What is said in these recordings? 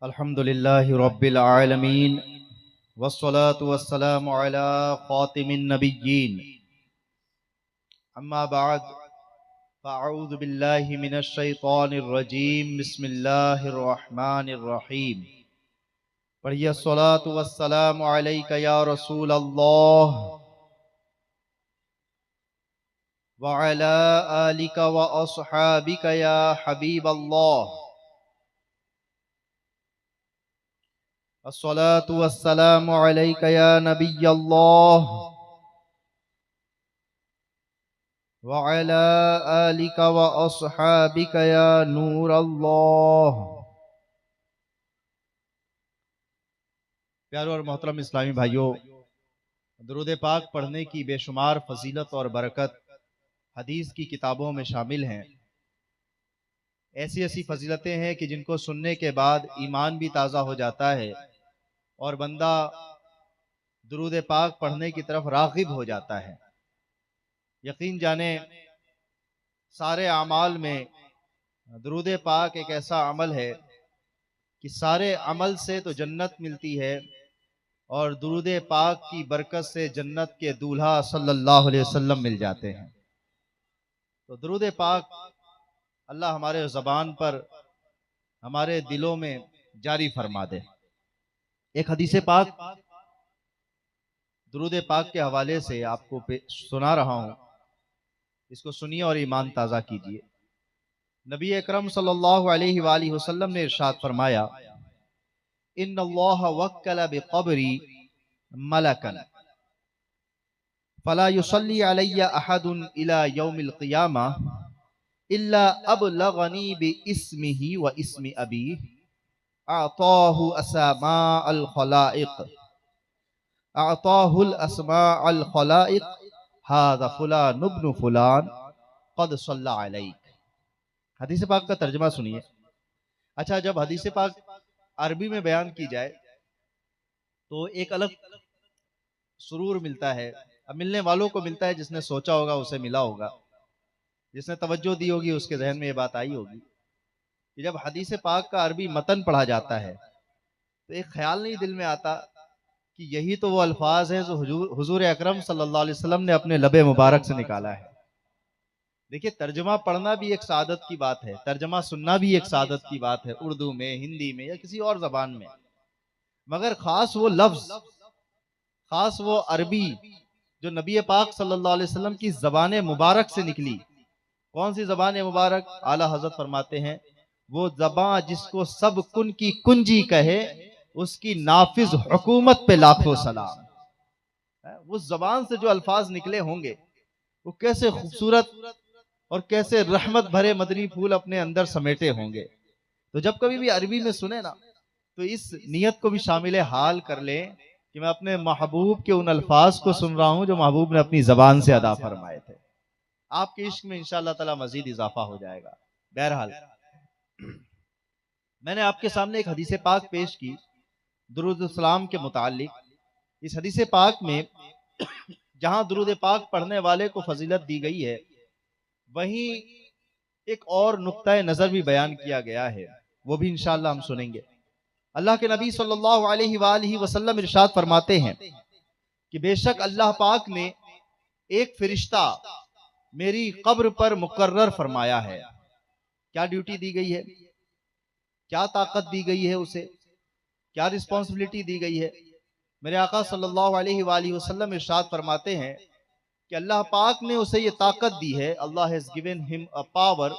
अल्हम्दुलिल्लाहि रब्बिल आलमीन वस्सलातु वस्सलामु अला खातिमिन नबिय्यीन अम्मा बाद फ़अऊज़ु बिल्लाहि मिनश शैतानिर रजीम बिस्मिल्लाहिर रहमानिर रहीम। पढ़िए अस्सलातु वस्सलामु अलैका या रसूल अल्लाह व अला आलिका व अस्हाबिका या हबीब अल्लाह। अस्सलातु वस्सलामु अलैका या नबी अल्लाह व अला आलिका व अस्हाबिका या नूर अल्लाह। प्यारे और मोहतरम इस्लामी भाइयों, दुरूद पाक पढ़ने की बेशुमार फजीलत और बरकत हदीस की किताबों में शामिल हैं। ऐसी ऐसी फजीलतें हैं कि जिनको सुनने के बाद ईमान भी ताज़ा हो जाता है और बंदा दुरूद पाक पढ़ने की तरफ राग़िब हो जाता है। यकीन जाने सारे अमाल में दुरूद पाक एक ऐसा अमल है कि सारे अमल से तो जन्नत मिलती है और दुरूद पाक की बरकत से जन्नत के दूल्हा सल्लल्लाहु अलैहि वसल्लम मिल जाते हैं। तो दुरूद पाक अल्लाह हमारे ज़बान पर, हमारे दिलों में जारी फरमा दे। एक हदीस पाक दुरूद पाक के हवाले से आपको सुना रहा हूँ, इसको सुनिए और ईमान ताज़ा कीजिए। नबी अकरम सल्लल्लाहु अलैहि वसल्लम ने इरशाद फरमाया, इन्नल्लाह वक्कल बिक़ब्री मलकन फला युसल्ली अलैया अहदुन इला यौमिल क़ियामा इल्ला अबलगनी बिइस्मिही व इस्मि अबीह अअताहु अस्माअल खलाइक अअताहुल अस्माअल खलाइक हाज़ा फुलान इब्न फुलान क़द सल्ला अलैक। हदीस पाक का तर्जुमा सुनिए। अच्छा, जब हदीस पाक अरबी में बयान की जाए तो एक अलग सुरूर मिलता है। अब मिलने वालों को मिलता है, जिसने सोचा होगा उसे मिला होगा, जिसने तवज्जो दी होगी उसके जहन में ये बात आई होगी कि जब हदीस पाक का अरबी मतन पढ़ा जाता है तो एक ख्याल नहीं दिल में आता कि यही तो वो अल्फाज है जो हुजूर अकरम सल्लल्लाहु अलैहि वसल्लम ने अपने लबे मुबारक से निकाला है। देखिए, तर्जमा पढ़ना भी एक सादत की बात है, तर्जमा सुनना भी एक सादत की बात है, उर्दू में, हिंदी में या किसी और जबान में, मगर खास वो लफ्ज, खास वो अरबी जो नबी पाक सल्लल्लाहु अलैहि वसल्लम की ज़बान मुबारक से निकली। कौन सी ज़बान मुबारक? आला हज़रत फरमाते हैं, वो ज़बान जिसको सब कुन की कुंजी कहे उसकी नाफिज हुकूमत पे लाखों सलाम। उस ज़बान से जो अल्फाज निकले होंगे वो कैसे खूबसूरत और कैसे रहमत भरे मदनी फूल अपने अंदर समेटे होंगे। तो जब कभी भी अरबी में सुने ना तो इस नियत को भी शामिल हाल कर लें कि मैं अपने महबूब के उन अल्फाज को सुन रहा हूं जो महबूब ने अपनी ज़बान से अदा फरमाए थे। आपके इश्क में इंशाअल्लाह ताला मजीद इजाफा हो जाएगा। बहरहाल, मैंने आपके सामने एक हदीस पाक पेश की दुरूद सलाम के मुतालिक। इस हदीस पाक में जहां दुरूद पाक पढ़ने वाले को फजीलत दी गई है, वहीं एक और नुक्ता नजर भी बयान किया गया है, वो भी इंशाअल्लाह हम सुनेंगे। अल्लाह के नबी सल्लल्लाहु अलैहि वसल्लम इरशाद फरमाते हैं कि बेशक अल्लाह पाक ने एक फरिश्ता मेरी कब्र पर मुकर्रर फरमाया है। क्या ड्यूटी दी गई है, क्या ताकत दी गई है उसे, क्या रिस्पॉन्सिबिलिटी दी गई है? मेरे आका सल्लल्लाहु अलैहि वसल्लम इरशाद फरमाते हैं कि अल्लाह पाक ने उसे ये ताकत दी है, Allah has given him a power,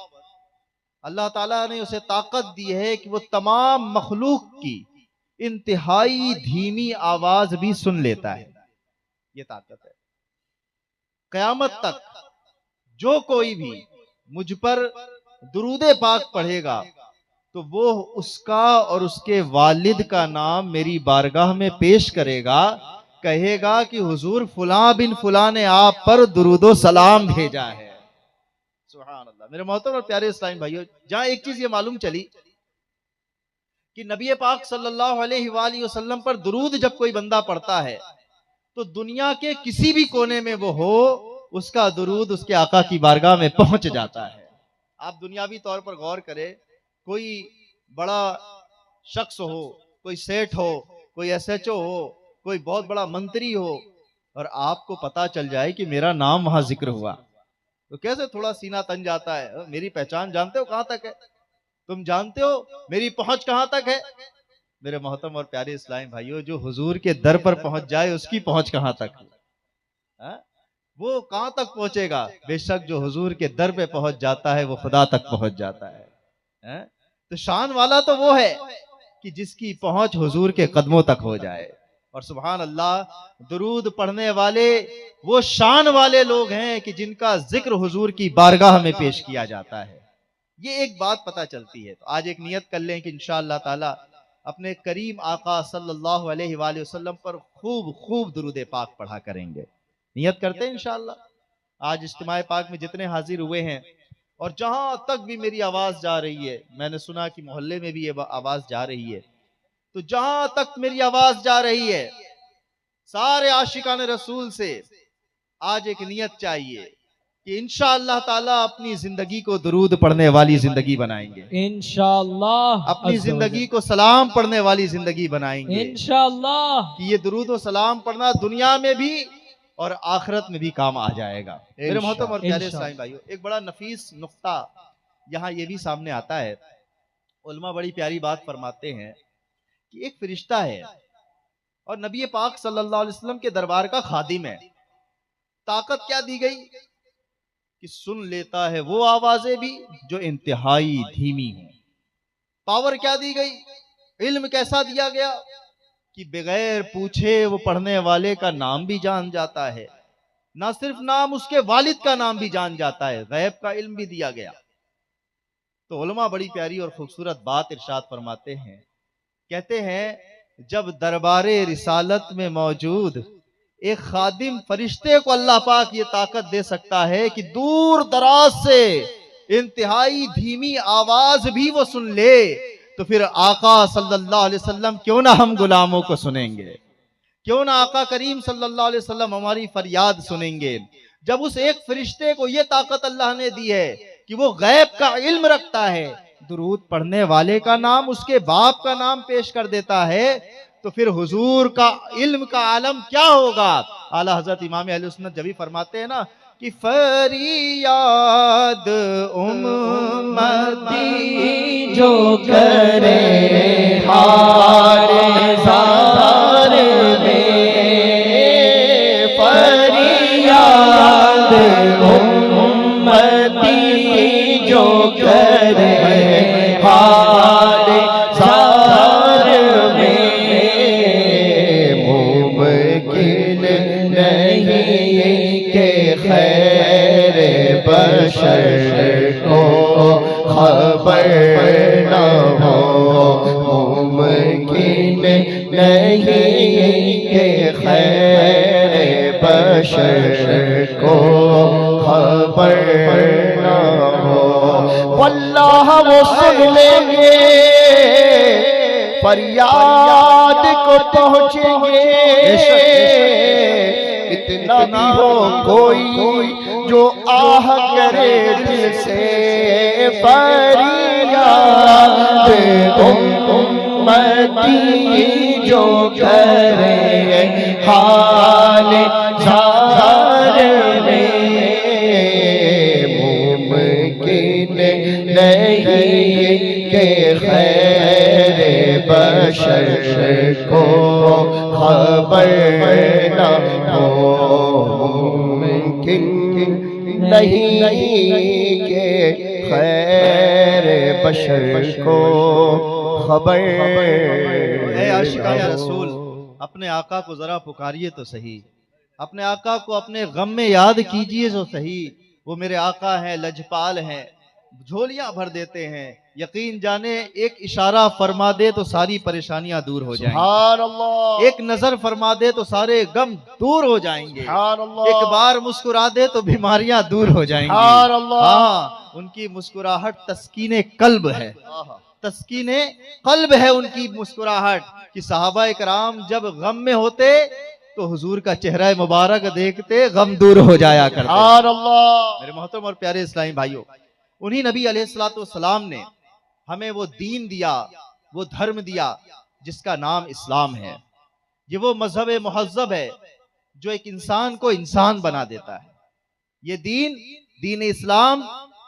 Allah ताला ने उसे ताकत दी है कि वो तमाम मखलूक की इंतहाई धीमी आवाज भी सुन लेता है। ये ताकत है। क़यामत तक जो कोई भी मुझ पर दुरूद पाक पढ़ेगा तो वो उसका और उसके वालिद का नाम मेरी बारगाह में पेश करेगा, कहेगा कि हुजूर फुला बिन फुला ने आप पर दुरूदो सलाम भेजा है। सुभान अल्लाह। मेरे मोहतरम और प्यारे इस्लामी भाइयों, जहां एक चीज ये मालूम चली कि नबी पाक सल्लल्लाहु अलैहि वसल्लम पर दुरूद जब कोई बंदा पढ़ता है तो दुनिया के किसी भी कोने में वो हो, उसका दुरूद उसके आका की बारगाह में पहुंच जाता है। आप दुनियावी तौर पर गौर करें, कोई बड़ा शख्स हो, कोई सेठ हो, कोई एसएचओ हो, कोई बहुत बड़ा मंत्री हो, और आपको पता चल जाए कि मेरा नाम वहां जिक्र हुआ, तो कैसे थोड़ा सीना तन जाता है। मेरी पहचान जानते हो कहां तक है? तुम जानते हो मेरी पहुंच कहां तक है? मेरे मोहतरम और प्यारे इस्लामी भाइयों, जो हुजूर के दर पर पहुंच जाए उसकी पहुंच कहां तक है? वो कहां तक पहुंचेगा? बेशक जो हुजूर के दर पे पहुंच जाता है वो खुदा तक पहुंच जाता है? तो शान वाला तो वो है कि जिसकी पहुंच हुजूर के कदमों तक हो जाए। और सुभान अल्लाह, दुरूद पढ़ने वाले वो शान वाले लोग हैं कि जिनका जिक्र हुजूर की बारगाह में पेश किया जाता है। ये एक बात पता चलती है। तो आज एक नियत कर लें कि इंशाअल्लाह ताला अपने करीम आका सल्लल्लाहु अलैहि वसल्लम पर खूब खूब दुरूद पाक पढ़ा करेंगे। नियत करते हैं इंशाअल्लाह। आज इज्तिमा पाक में जितने हाजिर हुए हैं, और जहां तक भी मेरी आवाज जा रही है, मैंने सुना कि मोहल्ले में भी ये आवाज जा रही है, तो जहां तक मेरी आवाज जा रही है, सारे आशिकान रसूल से आज एक नियत चाहिए कि इंशाअल्लाह ताला अपनी जिंदगी को दुरूद पढ़ने वाली जिंदगी बनाएंगे, इंशाअल्लाह। अपनी जिंदगी को सलाम पढ़ने वाली जिंदगी बनाएंगे इंशाअल्लाह कि ये दुरूद और सलाम पढ़ना दुनिया में भी और आखिरत में भी काम आ जाएगा। मेरे मोहतरम और प्यारे इस्लामी भाइयों, एक बड़ा नफीस नुक्ता यहाँ ये भी सामने आता है। उलमा बड़ी प्यारी बात फरमाते हैं कि एक फरिश्ता है और नबी पाक सल्लल्लाहु अलैहि वसल्लम के दरबार का खादिम है। ताकत क्या दी गई कि सुन लेता है वो आवाजें भी जो इंतहाई धीमी हैं। पावर क्या दी गई? इल्म कैसा दिया गया कि बगैर पूछे वो पढ़ने वाले का नाम भी जान जाता है, ना सिर्फ नाम, उसके वालिद का नाम भी जान जाता है। गैब का इल्म भी दिया गया। तो उलमा बड़ी प्यारी और खूबसूरत बात इरशाद फरमाते हैं, कहते हैं जब दरबारे रिसालत में मौजूद एक खादिम फरिश्ते को अल्लाह पाक ये ताकत दे सकता है कि दूर दराज से इंतहाई धीमी आवाज भी वो सुन ले, तो फिर आका सल्लल्लाहु अलैहि वसल्लम क्यों ना हम गुलामों को सुनेंगे? क्यों ना आका करीम सल्लल्लाहु अलैहि वसल्लम हमारी फरियाद सुनेंगे? जब उस एक फरिश्ते को ये ताकत अल्लाह ने दी है कि वो गैब का इल्म रखता है, दुरूद पढ़ने वाले का नाम, उसके बाप का नाम पेश कर देता है, तो फिर हुजूर का इल्म का आलम क्या होगा? आला हजरत इमाम अहले सुन्नत जब भी फरमाते हैं ना कि फरियाद उम्मती जो करे हाल ज़ार में, फरियाद उम्मती जो करे हाल ज़ार में, मुमकिन नहीं के खैर बशर को खबर न हो, मुमकिन नहीं के खैर बशर को खबर न हो। वल्लाह वो सुन लेंगे, फरियाद को पहुँचेंगे। इतना भी हो कोई जो आह करे दिल से, फरियाद उम्मती जो करे हाल ज़ार में, मुमकिन नहीं के खैर बशर को खबर न हो, मुमकिन नहीं के खैर बशर को खबर। ऐ आशिकान रसूल, अपने आका को जरा पुकारिए तो सही, अपने आका को अपने गम में याद कीजिए तो सही। वो मेरे आका हैं, लजपाल हैं, झोलियां भर देते हैं। यकीन जाने एक इशारा फरमा दे तो सारी परेशानियां दूर हो जाएंगी, एक नजर फरमा दे तो सारे गम दूर हो जाएंगे, एक बार मुस्कुरा दे तो बीमारियां दूर हो जाएंगी। हाँ, उनकी मुस्कुराहट तस्कीने कल्ब है, तस्कीने कल्ब है उनकी मुस्कुराहट। कि सहाबा इकराम जब गम में होते तो हुजूर का चेहरा मुबारक देखते गम दूर हो जाया करते। मेरे मोहतरम और प्यारे इस्लामी भाइयों, उन्हीं नबी अलैहिस्सलातु वस्सलाम ने हमें वो दीन दिया, वो धर्म दिया जिसका नाम इस्लाम है। ये वो मजहब मुहज्जब है जो एक इंसान को इंसान बना देता है। ये दीन इस्लाम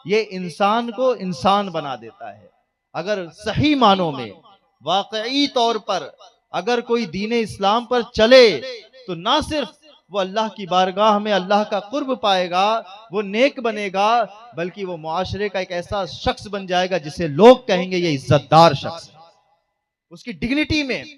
ये इंसान को इंसान बना देता है। अगर सही मानों में वाकई तौर पर अगर कोई दीन इस्लाम पर चले तो ना सिर्फ वो अल्लाह की बारगाह में अल्लाह का कुर्ब पाएगा, वो नेक बनेगा, बल्कि वो मुआशरे का एक ऐसा शख्स बन जाएगा जिसे लोग कहेंगे ये इज्जतदार शख्स है। उसकी डिग्निटी में,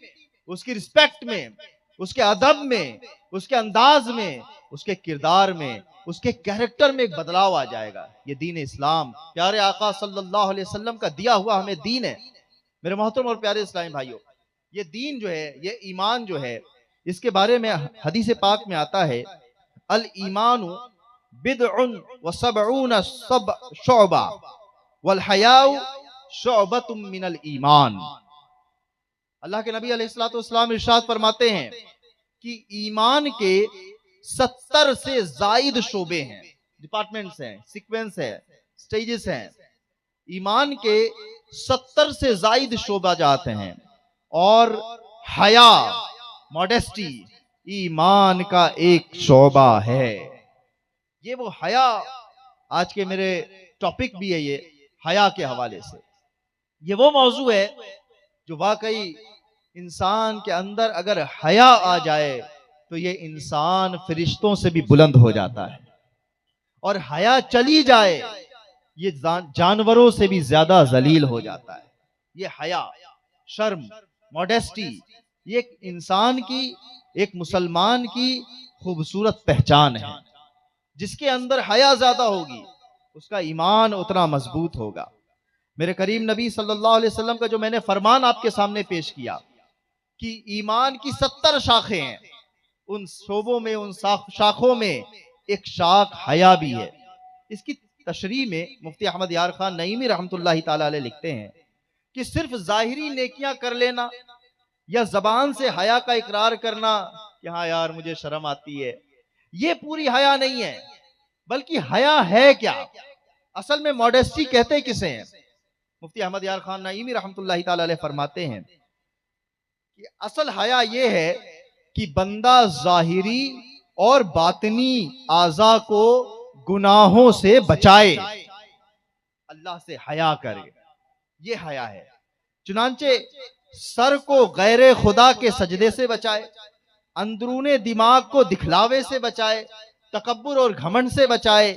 उसकी रिस्पेक्ट में, उसके अदब में, उसके अंदाज में, उसके किरदार में, उसके कैरेक्टर में एक बदलाव आ जाएगा। ये दीन इस्लाम प्यारे आका सल्लल्लाहु अलैहि वसल्लम का दिया हुआ हमें दीन है। मेरे मोहतरम और प्यारे इस्लामी भाइयों, ये दीन जो है, ये ईमान जो है, इसके बारे में हदीस पाक में आता है, अल ईमानु बिदउन व सबऊन सब शुअबा वल हयाउ शुअबतुम मिनल ईमान। अल्लाह के नबी अलैहिस्सलातु वस्सलाम इरशाद फरमाते हैं कि ईमान के 70 से जायद शोबे हैं, डिपार्टमेंट्स हैं, सीक्वेंस है, स्टेजेस हैं। ईमान के 70 से जायद शोबा जाते हैं और हया, मॉडेस्टी ईमान का एक शोबा है। ये वो हया, आज के मेरे टॉपिक भी है ये हया के हवाले से। ये वो मौजू है जो वाकई इंसान के अंदर अगर हया आ जाए तो ये इंसान फरिश्तों से भी बुलंद हो जाता है, और हया चली जाए ये जानवरों से भी ज्यादा जलील हो जाता है। ये हया, शर्म, मॉडेस्टी, ये एक इंसान की, एक मुसलमान की खूबसूरत पहचान है। जिसके अंदर हया ज्यादा होगी उसका ईमान उतना मजबूत होगा। मेरे करीम नबी सल्लल्लाहु अलैहि वसल्लम का जो मैंने फरमान आपके सामने पेश किया कि ईमान की 70 शाखें हैं, उन शोबों में, उन शाखों में एक शाख हया भी है। इसकी तशरीह में मुफ्ती अहमद यार खान नईमी रहमतुल्लाहि ताला अलैह लिखते हैं कि सिर्फ जाहिरी नेकियां कर लेना या जबान से हया का इकरार करना कि हाँ यार मुझे शर्म आती है, ये पूरी हया नहीं है। बल्कि हया है क्या, असल में मॉडेस्टी कहते किसे हैं? मुफ्ती अहमद यार खान नईमी रहमतुल्लाहि ताला अलैह फरमाते हैं कि असल हया ये है कि बंदा जाहिरी और बातिनी आज़ा को गुनाहों से बचाए, अल्लाह से हया करे, ये हया है। चुनांचे सर को गैर खुदा के सजदे से बचाए, अंदरूने दिमाग को दिखलावे से बचाए, तकब्बुर और घमंड से बचाए,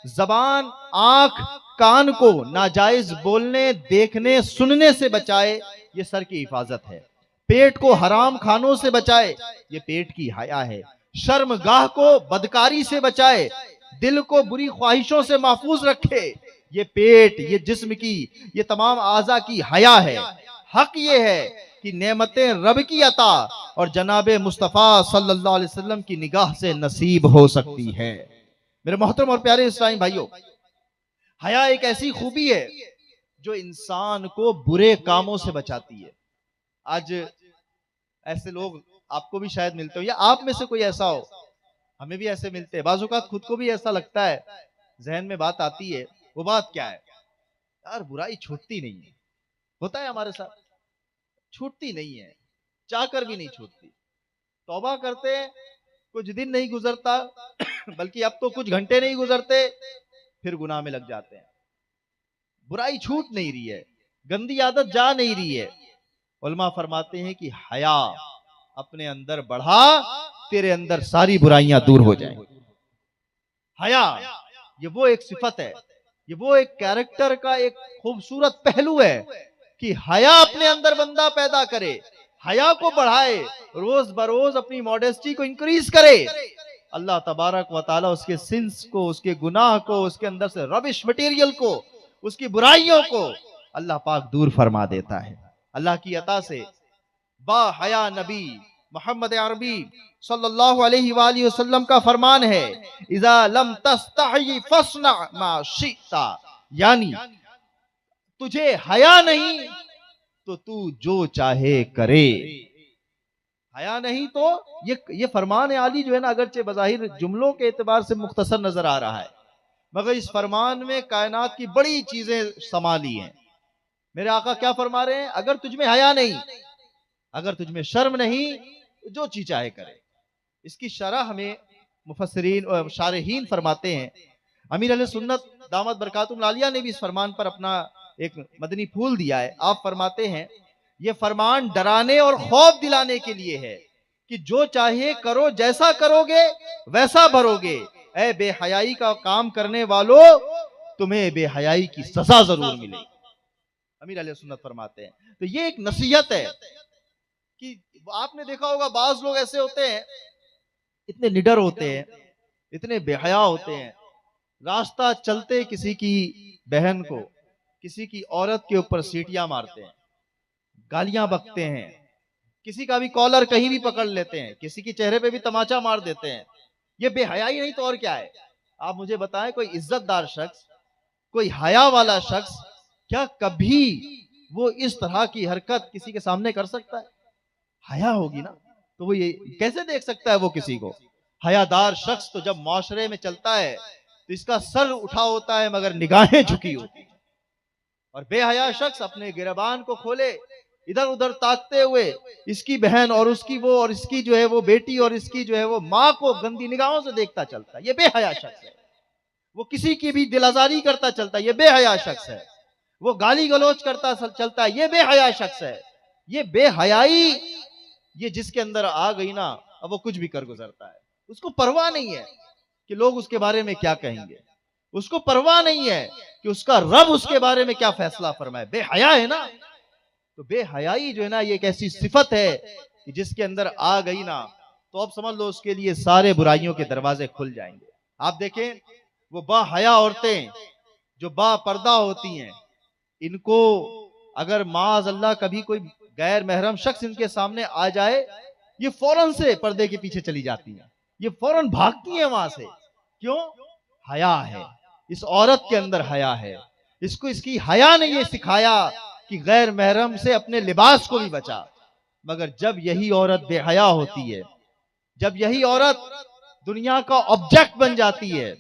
जबान, आंख, कान को नाजायज बोलने, देखने, सुनने से बचाए, ये सर की हिफाजत है। पेट को हराम खानों से बचाए, ये पेट की हया है। शर्मगाह को बदकारी से बचाए, दिल को बुरी ख्वाहिशों से महफूज रखे, ये पेट, ये जिस्म की, ये तमाम आज़ा की हया है। हक ये है कि नेमतें रब की अता और जनाबे मुस्तफ़ा सल्लल्लाहु अलैहि वसल्लम की निगाह से नसीब हो सकती है। मेरे मोहतरम और प्यारे इस्लामी भाइयों, हया एक ऐसी खूबी है जो इंसान को बुरे कामों से बचाती है। आज ऐसे लोग आपको भी शायद मिलते हो, या आप में से कोई ऐसा हो, हमें भी ऐसे मिलते हैं। बाज़ औक़ात खुद को भी ऐसा लगता है, जहन में बात आती है, वो बात क्या है? यार बुराई छूटती नहीं है। होता है हमारे साथ, छूटती नहीं है, चाहकर भी नहीं छूटती। तौबा करते कुछ दिन नहीं गुजरता बल्कि अब तो कुछ घंटे नहीं गुजरते फिर गुनाह में लग जाते हैं। बुराई छूट नहीं रही है, गंदी आदत जा नहीं रही है। उलमा फरमाते हैं कि हया अपने अंदर बढ़ा, तेरे अंदर सारी बुराइयां दूर हो जाएं। हया ये वो एक सिफत है, ये वो एक कैरेक्टर का एक खूबसूरत पहलू है कि हया अपने अंदर बंदा पैदा करे, हया को बढ़ाए, रोज बरोज अपनी मॉडेस्टी को इंक्रीज करे। अल्लाह तबारक व तआला उसके सिंस को, उसके गुनाह को, उसके अंदर से रबिश मटेरियल को, उसकी बुराइयों को अल्लाह पाक दूर फरमा देता है। अल्लाह की अता से बा हया नबी मोहम्मद अरबी सल्लल्लाहु अलैहि वसल्लम का फरमान है, इज़ा लम तस्तही फस्ना मा शिता, यानी तुझे हया नहीं तो तू जो चाहे करे। हया नहीं तो ये फरमान आली जो है ना, अगरचे बज़ाहिर जुमलों के एतबार से मुख्तसर नजर आ रहा है, मगर इस फरमान में कायनात की बड़ी चीजें समा ली हैं। मेरे आका क्या फरमा रहे हैं, अगर तुझमें हया नहीं, अगर तुझमें शर्म नहीं, जो चीज चाहे करे। इसकी शरह हमें मुफस्सिरीन और शारहीन फरमाते हैं, अमीर अहले सुन्नत दामत बरकातुहुम आलिया ने भी इस फरमान पर अपना एक मदनी फूल दिया है। आप फरमाते हैं ये फरमान डराने और खौफ दिलाने के लिए है कि जो चाहे करो, जैसा करोगे वैसा भरोगे। ऐ बेहयाई का काम करने वालों, तुम्हें बेहयाई की सजा जरूर मिलेगी। अमीर अहले सुन्नत फरमाते हैं। तो ये एक नसीहत है कि आपने देखा होगा बाज लोग ऐसे होते हैं, इतने निडर होते हैं, इतने बेहया होते हैं, रास्ता चलते किसी की बहन को, किसी की औरत के ऊपर सीटियां मारते हैं, गालियां बकते हैं, किसी का भी कॉलर कहीं भी पकड़ लेते हैं, किसी के चेहरे पे भी तमाचा मार देते हैं। ये बेहयाई नहीं तो और क्या है? आप मुझे बताएं, कोई इज्जतदार शख्स, कोई हया वाला शख्स क्या कभी वो इस तरह की हरकत किसी के सामने कर सकता है? हया होगी ना तो वो ये कैसे देख सकता है वो किसी को? हयादार शख्स तो जब माशरे में चलता है तो इसका सर उठा होता है मगर निगाहें झुकी होती। और बेहया शख्स अपने गिरबान को खोले, इधर उधर ताकते हुए इसकी बहन और उसकी वो और इसकी जो है वो बेटी और इसकी जो है वो माँ को गंदी निगाहों से देखता चलता है, ये बेहया शख्स है। वो किसी की भी दिल आजारी करता चलता है, ये बेहया शख्स है। वो गाली गलौज करता चलता है, ये बेहया शख्स है। ये बेहयाई, ये जिसके अंदर आ गई ना, अब वो कुछ भी कर गुजरता है। उसको परवाह नहीं है कि लोग उसके बारे में क्या कहेंगे, उसको परवाह नहीं है कि उसका रब उसके बारे में क्या फैसला फरमाए। बेहया है ना, तो बेहयाई जो है ना, ये एक ऐसी सिफत है कि जिसके अंदर आ गई ना, तो अब समझ लो उसके लिए सारे बुराइयों के दरवाजे खुल जाएंगे। आप देखें वो बाहया औरतें जो बापर्दा होती हैं, इनको अगर माज अल्लाह कभी कोई गैर महरम शख्स इनके सामने आ जाए, ये फौरन से पर्दे के पीछे चली जाती हैं, ये फौरन भागती हैं वहां से। क्यों? हया है, इस औरत के अंदर हया है। इसको इसकी हया ने ये सिखाया कि गैर महरम से अपने लिबास को भी बचा। मगर जब यही औरत बेहया होती है, जब यही औरत दुनिया का ऑब्जेक्ट बन जाती है,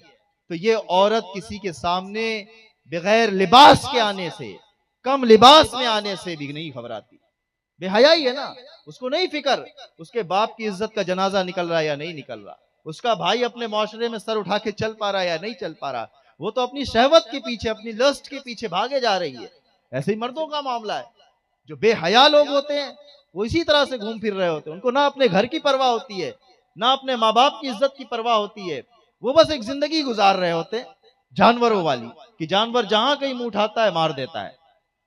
तो ये औरत किसी के सामने बगैर लिबास के आने से, कम लिबास में आने से भी नहीं घबराती। बेहया ही है ना, उसको नहीं फिक्र उसके बाप की इज्जत का जनाजा निकल रहा है या नहीं निकल रहा, उसका भाई अपने माशरे में सर उठा के चल पा रहा है या नहीं चल पा रहा। वो तो अपनी शहवत के पीछे, अपनी लस्ट के पीछे भागे जा रही है। ऐसे ही मर्दों का मामला है। जो बेहया लोग होते हैं वो इसी तरह से घूम फिर रहे होते हैं। उनको ना अपने घर की परवाह होती है, ना अपने माँ बाप की इज्जत की परवाह होती है। वो बस एक जिंदगी गुजार रहे होते हैं जानवरों वाली, कि जानवर जहां कहीं मुंह उठाता है मार देता है।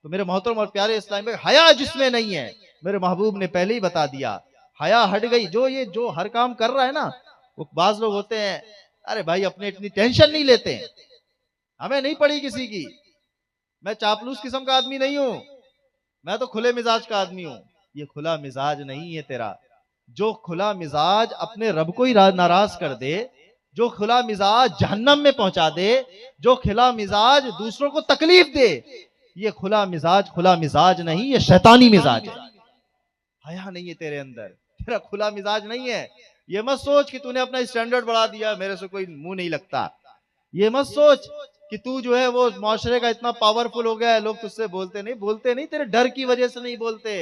तो मेरे मोहतरम और प्यारे इस्लाम में हया जिसमें नहीं है, मेरे महबूब ने पहले ही बता दिया, हया हट गई। जो हर काम कर रहा है ना, वो बाज लोग होते हैं, अरे भाई अपने इतनी टेंशन नहीं लेते, हमें नहीं पड़ी किसी की, मैं चापलूस किस्म का आदमी नहीं हूं, मैं तो खुले मिजाज का आदमी हूं। ये खुला मिजाज नहीं है तेरा। जो खुला मिजाज अपने रब को ही नाराज कर दे, जो खुला मिजाज जहन्नम में पहुंचा दे, जो खुला मिजाज दूसरों को तकलीफ दे, ये खुला मिजाज नहीं, ये शैतानी मिजाज है। हया नहीं है तेरे अंदर, तेरा खुला मिजाज नहीं है। ये मत सोच कि तूने अपना स्टैंडर्ड बढ़ा दिया, मेरे से कोई मुंह नहीं लगता। ये मत सोच कि तू जो है वो माशरे का इतना पावरफुल हो गया है, लोग तुझसे बोलते नहीं, तेरे डर की वजह से नहीं बोलते,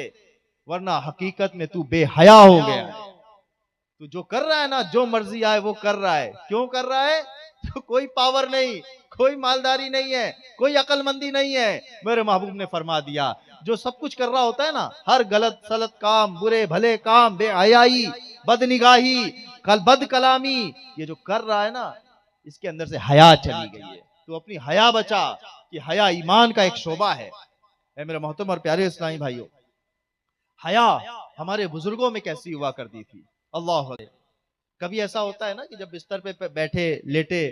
वरना हकीकत में तू बेहया हो गया है। तू जो कर रहा है ना, जो मर्जी आए वो कर रहा है। क्यों कर रहा है? तो कोई पावर नहीं, कोई मालदारी नहीं है, कोई अकलमंदी नहीं है। मेरे महबूब ने फरमा दिया, जो सब कुछ कर रहा होता है ना, हर गलत सलत काम, बुरे भले काम, बेहयाई, बदनिगाही, बद कलामी, ये जो कर रहा है ना, इसके अंदर से हया चली गई है। तो अपनी हया बचा, कि हया ईमान का एक शोबा है। मेरे मोहतरम और प्यारे इस्लामी भाइयों, हया हमारे बुजुर्गों में कैसी हुआ करती थी। अल्लाह, कभी ऐसा होता है ना कि जब बिस्तर पे बैठे लेटे,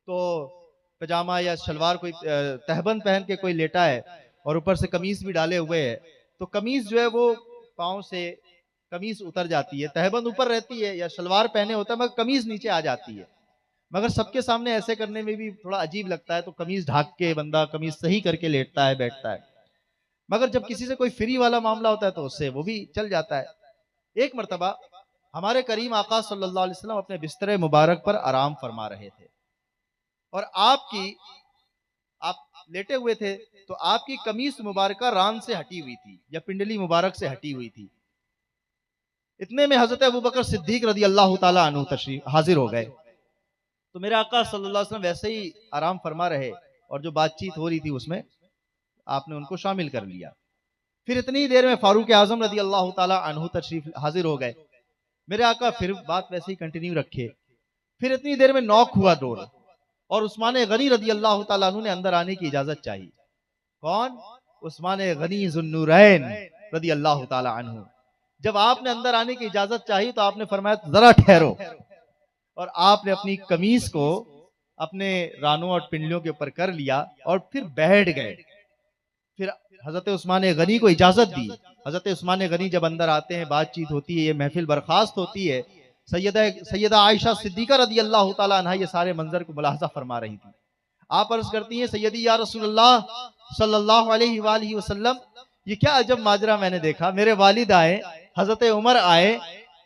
तो पजामा या शलवार, कोई तहबंद पहन के कोई लेटा है और ऊपर से कमीज भी डाले हुए है, तो कमीज जो है वो पाँव से कमीज उतर जाती है, तहबंद ऊपर रहती है, या शलवार पहने होता है मगर कमीज नीचे आ जाती है। मगर सबके सामने ऐसे करने में भी थोड़ा अजीब लगता है, तो कमीज ढाक के बंदा कमीज सही करके लेटता है, बैठता है। मगर जब किसी से कोई फ्री वाला मामला होता है तो उससे वो भी चल जाता है। एक मर्तबा हमारे करीम आका सल्लल्लाहु अलैहि वसल्लम अपने बिस्तर मुबारक पर आराम फरमा रहे थे, और आप लेटे हुए थे तो आपकी कमीज मुबारक रान से हटी हुई थी या पिंडली मुबारक से हटी हुई थी। इतने में हजरत अबू बकर सिद्दीक रदी अल्लाह ताला अन्हु तशरीफ हाजिर हो गए। तो मेरे आका सल्लल्लाहु अलैहि वसल्लम वैसे ही आराम फरमा रहे और जो बातचीत हो रही थी उसमें आपने उनको शामिल कर लिया। फिर इतनी देर में फारूक आजम रदी अल्लाह ताला अन्हु तशरीफ हाजिर हो गए। मेरे आका फिर बात वैसे ही कंटिन्यू रखे। फिर इतनी देर में नॉक हुआ डोर और उस्मान गनी रदी अल्लाह ताला अन्हु ने अंदर आने की इजाजत चाहिए। कौन? उस्मान गनी जुन्नूरैन रदी अल्लाह ताला अन्हु। जब आपने अंदर आने की इजाजत चाहिए तो आपने फरमाया जरा ठहरो, और आपने अपनी कमीज को अपने रानों और पिंडलियों के ऊपर कर लिया और फिर बैठ गए। फिर हजरत उस्मान गनी को इजाजत दी। हजरत उस्मान गनी जब अंदर आते हैं, बातचीत होती है, ये महफिल बर्खास्त होती है। सैयदा आयशा सिद्दीका रदी अल्लाह ताला अन्हा ये सारे मंजर को मुलाहजा फरमा रही थी। आप अर्ज करती हैं, सैयदी या रसूलल्लाह सल्लल्लाहु अलैहि वसल्लम, ये क्या अजब माजरा मैंने देखा। मेरे वालिद आए, हजरत उमर आए,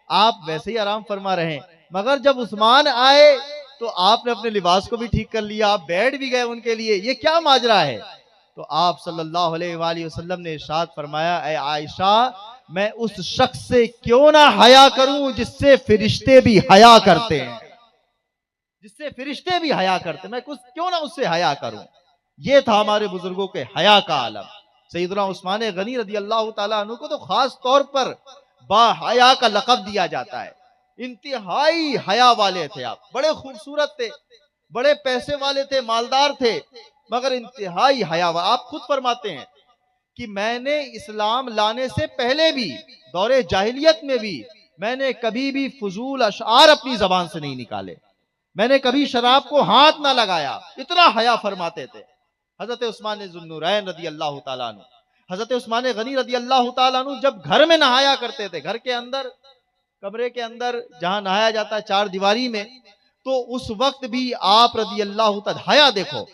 आप वैसे ही आराम फरमा रहे हैं, मगर जब उस्मान आए तो आपने अपने लिबास को भी ठीक कर लिया, आप बैठ भी गए उनके लिए, ये क्या माजरा है। तो आप सल्लल्लाहु अलैहि वसल्लम ने इरशाद फरमाया, ऐ आयशा, मैं उस शख्स से क्यों ना हया करूं जिससे फिरिश्ते भी हया करते हैं, जिससे फिरिश्ते भी हया करते, मैं कुछ क्यों ना उससे हया करूं। ये था हमारे बुजुर्गों के हया का आलम। सैयदना उस्मान गनी रदी अल्लाह ताला अन्हु को तो खास तौर पर बाहया का लक़ब दिया जाता है। इंतहाई हया वाले थे आप, बड़े खूबसूरत थे, बड़े पैसे वाले थे, मालदार थे, मगर इंतहाई हया। आप खुद फरमाते हैं कि मैंने इस्लाम लाने से पहले भी, दौरे जाहिलियत में भी, मैंने कभी भी फजूल अशआर अपनी जबान से नहीं निकाले, मैंने कभी शराब को हाथ ना लगाया, इतना हया फरमाते थे। हजरत उस्मान जुन्नूरैन रदी अल्लाह ताला अन्हु, हजरत उस्मान गनी रदी अल्लाह ताला अन्हु जब घर में नहाया करते थे, घर के अंदर, कमरे के अंदर जहां नहाया जाता है चार दीवारी में, तो उस वक्त भी आप रदी अल्लाह ताला, हया देखो,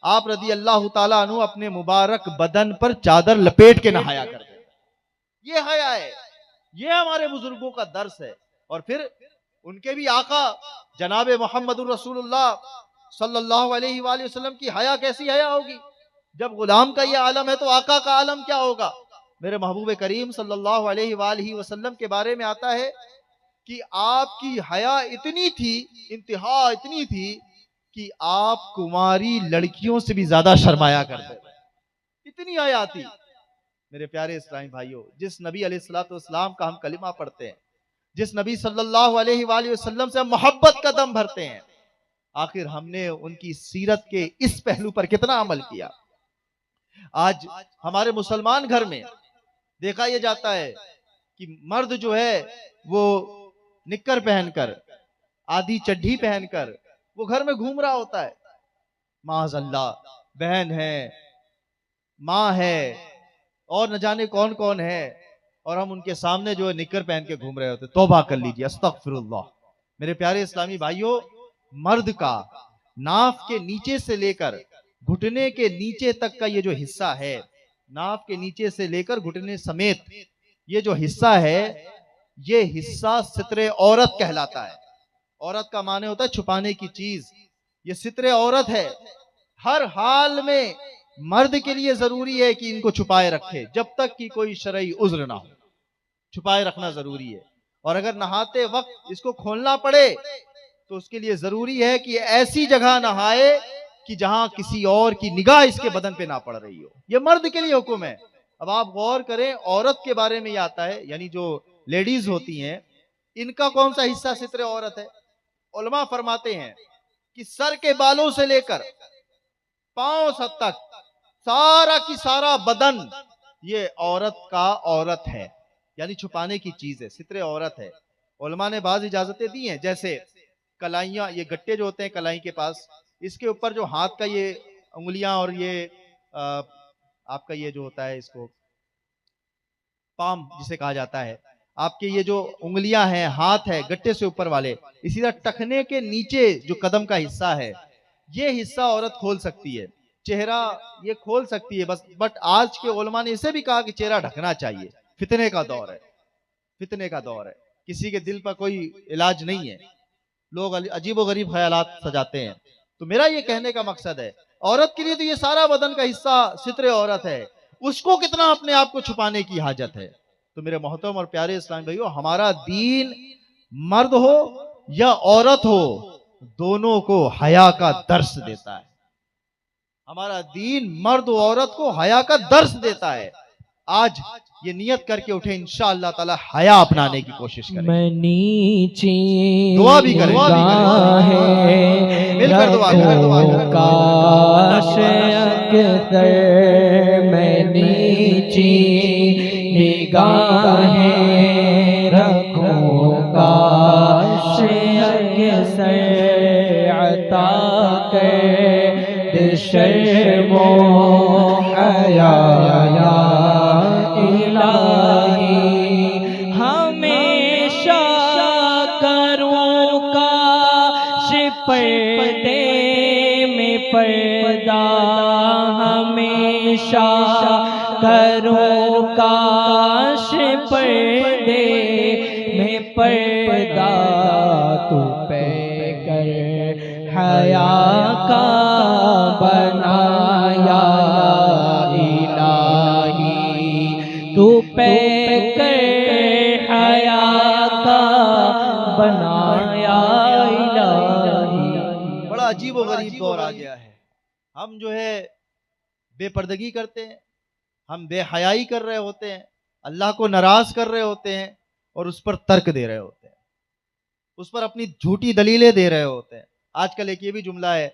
आप रदी अल्लाह ताला अन्हु अपने मुबारक बदन पर चादर लपेट के नहाया करते थे। ये हया है, ये हमारे बुजुर्गों का दर्स है। और फिर उनके भी आका जनाब मोहम्मदुर रसूलुल्लाह सल्लल्लाहु अलैहि वसल्लम की हया कैसी हया होगी। जब गुलाम का ये आलम है तो आका का आलम क्या होगा। मेरे महबूब करीम सल्लल्लाहु अलैहि वसल्लम के बारे में आता है कि आपकी हया इतनी थी, इंतहा इतनी थी कि आप कुमारी लड़कियों से भी ज्यादा शर्माया करते थे, इतनी हया थी। मेरे प्यारे इस्लामी भाइयों, जिस नबी अलैहिस्सलाम का हम कलिमा पढ़ते हैं, जिस नबी सल्लल्लाहु अलैहि वसल्लम से हम मोहब्बत का दम भरते हैं, आखिर हमने उनकी सीरत के इस पहलू पर कितना अमल किया। आज हमारे मुसलमान घर में देखा यह जाता है कि मर्द जो है वो निक्कर पहनकर, आधी चड्ढी पहनकर वो घर में घूम रहा होता है। माज़अल्लाह, बहन है, माँ है, और न जाने कौन कौन है, और हम उनके सामने जो है निक्कर पहन के घूम रहे होते। तौबा कर लीजिए, अस्तगफिरुल्लाह। मेरे प्यारे इस्लामी भाइयों, मर्द का नाफ के नीचे से लेकर घुटने के नीचे तक का ये जो हिस्सा है, नाफ के नीचे से लेकर घुटने समेत ये जो हिस्सा है, ये हिस्सा सित्रे औरत कहलाता है। औरत का माने होता है छुपाने की चीज, ये सित्रे औरत है। हर हाल में मर्द के लिए जरूरी है कि इनको छुपाए रखे, जब तक कि कोई शरई उज्र ना हो, छुपाए रखना जरूरी है। और अगर नहाते वक्त इसको खोलना पड़े तो उसके लिए जरूरी है कि ऐसी जगह नहाए कि जहां किसी और की निगाह इसके बदन पे ना पड़ रही हो। यह मर्द के लिए हुक्म है। अब आप गौर करें, औरत के बारे में यह आता है, यानी जो लेडीज होती हैं, इनका कौन सा हिस्सा सित्रे औरत है। उलमा फरमाते हैं कि सर के बालों से लेकर पांव सर तक सारा की सारा बदन ये औरत का औरत है, यानी छुपाने की चीज है, सित्रे औरत है। उलमा ने बाज इजाजतें दी हैं, जैसे कलाइयां, ये गट्टे जो होते हैं कलाई के पास, इसके ऊपर जो हाथ का ये उंगलियां और ये आपका ये जो होता है, इसको पाम जिसे कहा जाता है, आपके ये जो उंगलियां हैं, हाथ है गट्टे से ऊपर वाले, इसी तरह टखने के नीचे जो कदम का हिस्सा है, ये हिस्सा औरत खोल सकती है। चेहरा ये खोल सकती है बस, बट आज के उलमा ने इसे भी कहा कि चेहरा ढकना चाहिए। फितने का दौर है, फितने का दौर है, किसी के दिल पर कोई इलाज नहीं है, लोग अजीबो गरीब ख्यालात सजाते हैं। तो मेरा ये कहने का मकसद है औरत के लिए तो ये सारा बदन का हिस्सा सित्रे औरत है, उसको कितना अपने आप को छुपाने की हाजत है। तो मेरे मोहतरम और प्यारे इस्लामी भाइयों, हमारा दीन मर्द हो या औरत हो, दोनों को हया का दर्स देता है। हमारा दीन मर्द और औरत को हया का दर्स देता है। आज ये नियत करके उठे, इंशाअल्लाह ताला हया अपनाने की कोशिश करें। मैं नीचे दुआ भी करें, मिलकर दुआ करें। काश अक्सर मैं नीचे निगाहें रखूं, काश अक्सर अता कर शर्मो हया इलाही, हमेशा करूं काश पर्दे में पर्दा, हमेशा करूं काश पर्दे में पर्दा, तू पे कर हया का बनाया इलाही, तू पे कर हया का बनाया इलाही। बड़ा अजीब और गरीब दौर आ गया है। हम जो है बेपर्दगी करते हैं, हम बेहयाई कर रहे होते हैं, अल्लाह को नाराज कर रहे होते हैं और उस पर तर्क दे रहे होते हैं, उस पर अपनी झूठी दलीलें दे रहे होते हैं। आजकल एक ये भी जुमला है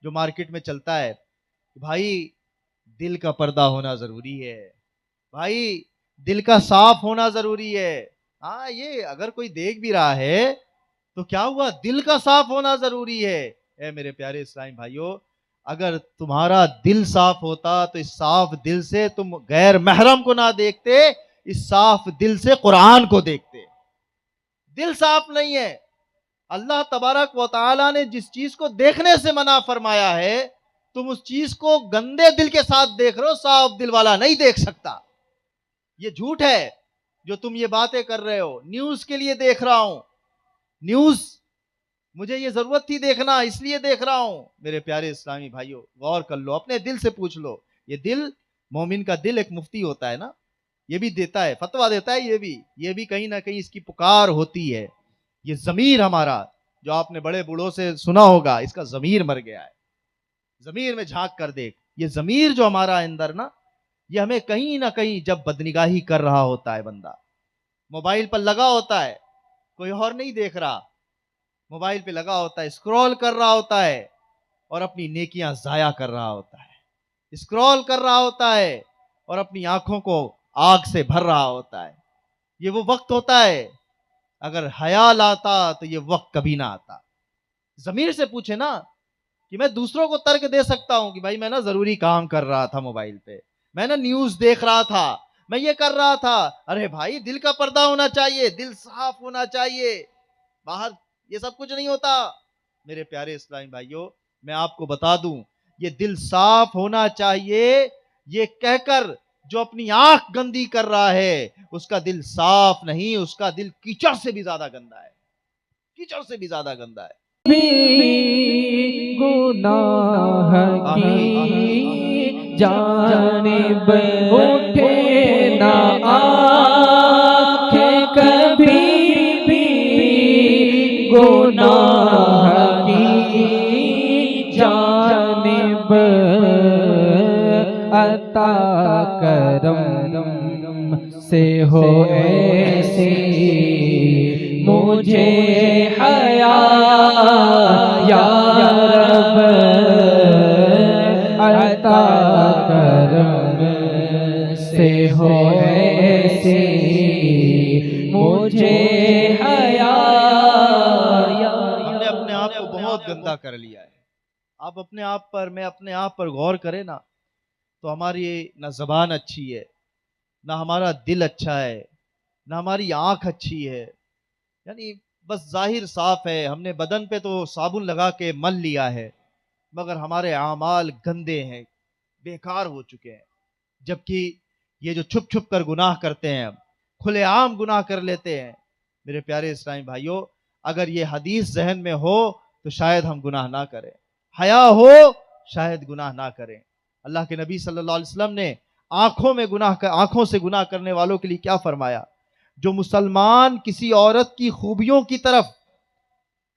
जो मार्केट में चलता है, भाई दिल का पर्दा होना जरूरी है, भाई दिल का साफ होना जरूरी है। हाँ, ये अगर कोई देख भी रहा है तो क्या हुआ, दिल का साफ होना जरूरी है। ए मेरे प्यारे इस्लामी भाइयों, अगर तुम्हारा दिल साफ होता तो इस साफ दिल से तुम गैर महरम को ना देखते, इस साफ दिल से कुरान को देखते। दिल साफ नहीं है। अल्लाह तबारक व तआला ने जिस चीज को देखने से मना फरमाया है, तुम उस चीज को गंदे दिल के साथ देख रहे हो, साफ दिल वाला नहीं देख सकता। ये झूठ है जो तुम ये बातें कर रहे हो। न्यूज के लिए देख रहा हूं, न्यूज मुझे ये जरूरत थी देखना, इसलिए देख रहा हूं। मेरे प्यारे इस्लामी भाइयों, गौर कर लो, अपने दिल से पूछ लो। ये दिल, मोमिन का दिल एक मुफ्ती होता है ना, ये भी देता है, फतवा देता है, ये भी कहीं ना कहीं इसकी पुकार होती है। ये जमीर हमारा, जो आपने बड़े बूढ़ों से सुना होगा, इसका जमीर मर गया है। जमीर में झांक कर देख, ये जमीर जो हमारा अंदर ना, ये हमें कहीं ना कहीं जब बदनिगाही कर रहा होता है, बंदा मोबाइल पर लगा होता है, कोई और नहीं देख रहा, मोबाइल पे लगा होता है, स्क्रॉल कर रहा होता है और अपनी नेकियां जाया कर रहा होता है, स्क्रॉल कर रहा होता है और अपनी आंखों को आग से भर रहा होता है। ये वो वक्त होता है, अगर हया लाता तो ये वक्त कभी ना आता। जमीर से पूछे ना, कि मैं दूसरों को तर्क दे सकता हूं कि भाई मैं ना जरूरी काम कर रहा था मोबाइल पे, मैं ना न्यूज देख रहा था, मैं ये कर रहा था। अरे भाई, दिल का पर्दा होना चाहिए, दिल साफ होना चाहिए, बाहर ये सब कुछ नहीं होता। मेरे प्यारे इस्लामी भाइयों, मैं आपको बता दूं, ये दिल साफ होना चाहिए ये कहकर जो अपनी आंख गंदी कर रहा है, उसका दिल साफ नहीं, उसका दिल कीचड़ से भी ज्यादा गंदा है, कीचड़ से भी ज्यादा गंदा है। भी गुनाह की जानिब उठे ना आँखें, कभी भी गुनाह की जानिब अता करम से हो ऐसी मुझे हया या रब, अता करम से हो ऐसी मुझे हया। हमने अपने आप को बहुत गंदा कर लिया है। आप अपने आप पर, मैं अपने आप पर गौर करें ना, तो हमारी ना जबान अच्छी है, ना हमारा दिल अच्छा है, ना हमारी आंख अच्छी है, यानी बस जाहिर साफ है। हमने बदन पे तो साबुन लगा के मल लिया है, मगर हमारे आमाल गंदे हैं, बेकार हो चुके हैं। जबकि ये जो छुप छुप कर गुनाह करते हैं, खुलेआम गुनाह कर लेते हैं। मेरे प्यारे इस्लामी भाइयों, अगर ये हदीस जहन में हो तो शायद हम गुनाह ना करें, हया हो शायद गुनाह ना करें। अल्लाह के नबी सल्लल्लाहु अलैहि वसल्लम ने आंखों से गुनाह करने वालों के लिए क्या फरमाया? जो मुसलमान किसी औरत की खूबियों की तरफ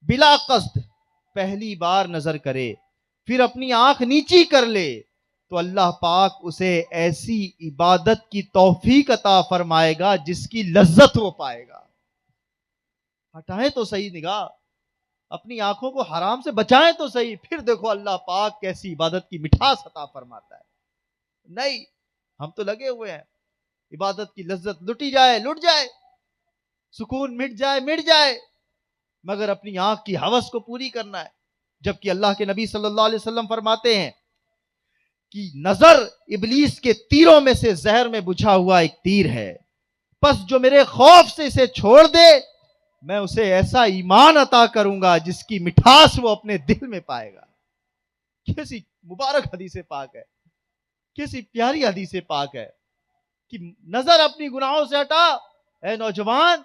बिला कस्द पहली बार नजर करे, फिर अपनी आंख नीची कर ले, तो अल्लाह पाक उसे ऐसी इबादत की तौफीक अता फरमाएगा जिसकी लज्जत वो पाएगा। हटाएं तो सही निगाह, अपनी आंखों को हराम से बचाएं तो सही, फिर देखो अल्लाह पाक कैसी इबादत की मिठास अता फरमाता है। नहीं, हम तो लगे हुए हैं इबादत की लज्जत लुटी जाए लुट जाए, सुकून मिट जाए, मगर अपनी आंख की हवस को पूरी करना है। जबकि अल्लाह के नबी सल्लल्लाहु अलैहि वसल्लम फरमाते हैं कि नजर इब्लीस के तीरों में से जहर में बुझा हुआ एक तीर है, बस जो मेरे खौफ से इसे छोड़ दे, मैं उसे ऐसा ईमान अता करूंगा जिसकी मिठास वो अपने दिल में पाएगा। कैसी मुबारक हदीस पाक है, कैसी प्यारी हदीस पाक है कि नजर अपनी गुनाहों से हटा, ए नौजवान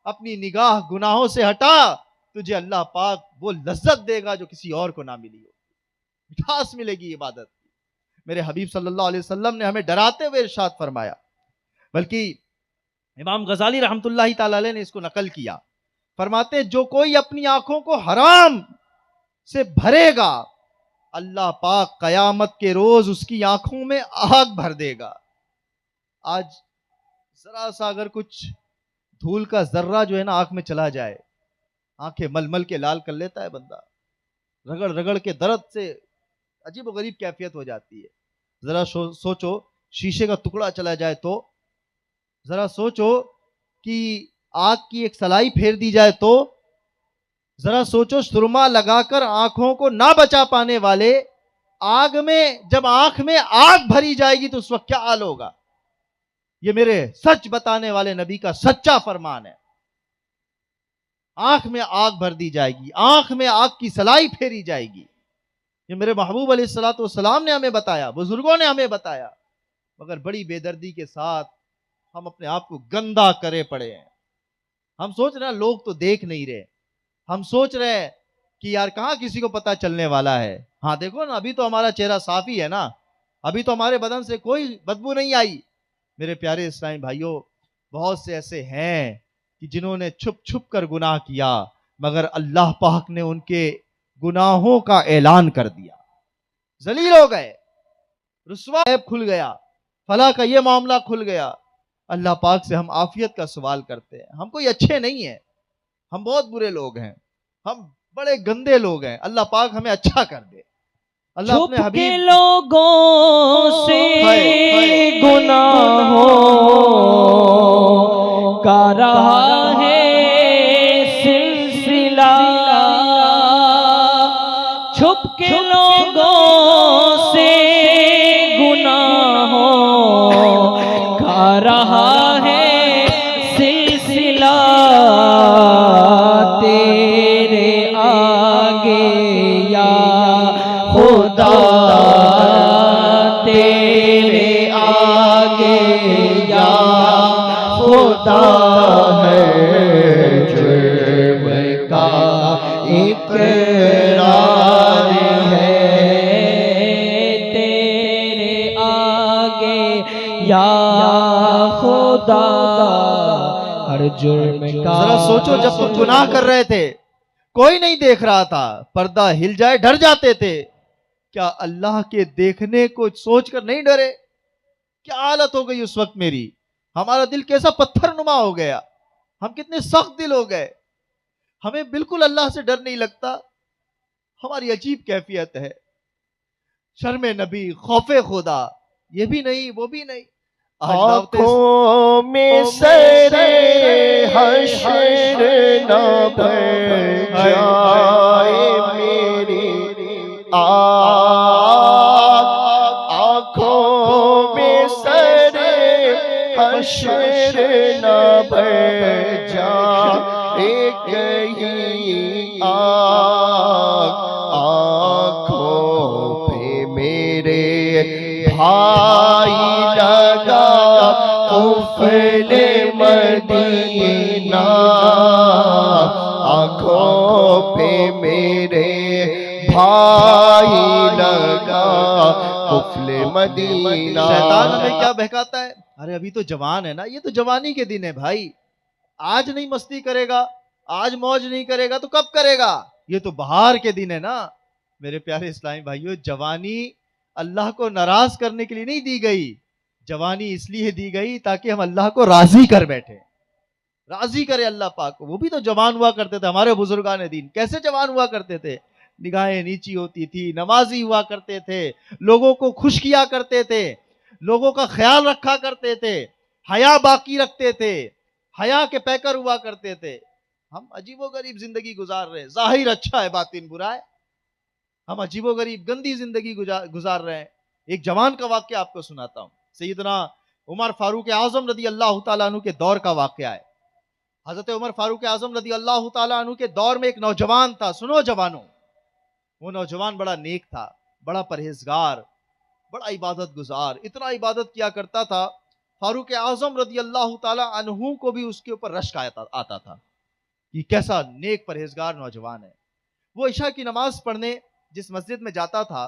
अपनी निगाह गुनाहों से हटा, तुझे अल्लाह पाक वो लज्जत देगा जो किसी और को ना मिली हो, मिठास मिलेगी इबादत की। मेरे हबीब सल्लल्लाहु अलैहि वसल्लम ने हमें डराते हुए इरशाद फरमाया, बल्कि इमाम गजाली रहमतुल्लाहि ताला अलैह ने इसको नकल किया। फरमाते हैं जो कोई अपनी आंखों को हराम से भरेगा, अल्लाह पाक कयामत के रोज उसकी आंखों में आग भर देगा। आज जरा सा अगर कुछ धूल का जर्रा जो है ना आंख में चला जाए, आंखें मलमल के लाल कर लेता है बंदा, रगड़ रगड़ के दर्द से अजीब व गरीब कैफियत हो जाती है। जरा सोचो शीशे का टुकड़ा चला जाए तो, जरा सोचो कि आग की एक सलाई फेर दी जाए तो, जरा सोचो सुरमा लगाकर आंखों को ना बचा पाने वाले आग में, जब आंख में आग भरी जाएगी तो उस वक्त क्या हाल होगा। ये मेरे सच बताने वाले नबी का सच्चा फरमान है। आंख में आग भर दी जाएगी, आंख में आग की सलाई फेरी जाएगी। ये मेरे महबूब अलैहिस्सलातु वस्सलाम ने हमें बताया, बुजुर्गों ने हमें बताया, मगर बड़ी बेदर्दी के साथ हम अपने आप को गंदा करे पड़े हैं। हम सोच रहे हैं लोग तो देख नहीं रहे, हम सोच रहे हैं कि यार कहाँ किसी को पता चलने वाला है। हाँ देखो ना, अभी तो हमारा चेहरा साफ ही है ना, अभी तो हमारे बदन से कोई बदबू नहीं आई। मेरे प्यारे इस्लामी भाइयों, बहुत से ऐसे हैं कि जिन्होंने छुप छुप कर गुनाह किया, मगर अल्लाह पाक ने उनके गुनाहों का ऐलान कर दिया, जलील हो गए, रुस्वा ऐब खुल गया, फला का ये मामला खुल गया। अल्लाह पाक से हम आफियत का सवाल करते हैं। हम कोई अच्छे नहीं हैं, हम बहुत बुरे लोग हैं, हम बड़े गंदे लोग हैं। अल्लाह पाक हमें अच्छा कर दे। अल्लाह अपने हबीब लोगों से गुनाहों का रहा है सिलसिला, छुप के लोगों से गुनाहों का रहा है सिलसिला, तेरे आगे या खुदा, तेरे आगे या खुदा है जुर्म का इकरार है, तेरे आगे या खुदा हर जुर्म का। जरा सोचो, जब तुम गुनाह कर रहे थे कोई नहीं देख रहा था, पर्दा हिल जाए डर जाते थे, क्या अल्लाह के देखने को सोचकर नहीं डरे? क्या हालत हो गई उस वक्त मेरी, हमारा दिल कैसा पत्थर नुमा हो गया, हम कितने सख्त दिल हो गए, हमें बिल्कुल अल्लाह से डर नहीं लगता। हमारी अजीब कैफियत है, शर्म नबी, खौफे खुदा, ये भी नहीं वो भी नहीं। आँखों में सरे हश्र न भर जाए मेरी आँखों में सरे हश्र न भर जाए कहीं आँखों पे मेरे भाई लगा कुफले मदीना, आँखों पे मेरे भाई लगा मदीना। शैतान हमें क्या बहकाता है, अरे अभी तो जवान है ना, ये तो जवानी के दिन है भाई, आज नहीं मस्ती करेगा, आज मौज नहीं करेगा तो कब करेगा, ये तो बाहर के दिन है ना। मेरे प्यारे इस्लामी भाइयों, जवानी अल्लाह को नाराज करने के लिए नहीं दी गई, जवानी इसलिए दी गई ताकि हम अल्लाह को राजी कर बैठे, राजी करे अल्लाह पाक को। वो भी तो जवान हुआ करते थे हमारे बुजुर्गान दीन, कैसे जवान हुआ करते थे, निगाहें नीची होती थी, नमाजी हुआ करते थे, लोगों को खुश किया करते थे, लोगों का ख्याल रखा करते थे, हया बाकी रखते थे, हया के पैकर हुआ करते थे। हम अजीबोगरीब जिंदगी गुजार रहे हैं, जाहिर अच्छा है बातिन बुरा है, हम अजीबोगरीब गंदी जिंदगी गुजार रहे हैं। एक जवान का वाक्य आपको सुनाता हूं, सैयदना उमर फारूक आजम रदी अल्लाह तआला अन्हु के दौर का वाक्या है। हजरत उमर फारूक आजम रदी अल्लाह तआला अन्हु के दौर में एक नौजवान था। सुनो जवानों, वो नौजवान बड़ा नेक था, बड़ा परहेजगार, बड़ा इबादत गुजार, इतना इबादत किया करता था, फारूक आजम रदी अल्लाह तआला अन्हु को भी उसके ऊपर रश्क आता था कि कैसा नेक परहेजगार नौजवान है। वो इशा की नमाज पढ़ने जिस मस्जिद में जाता था,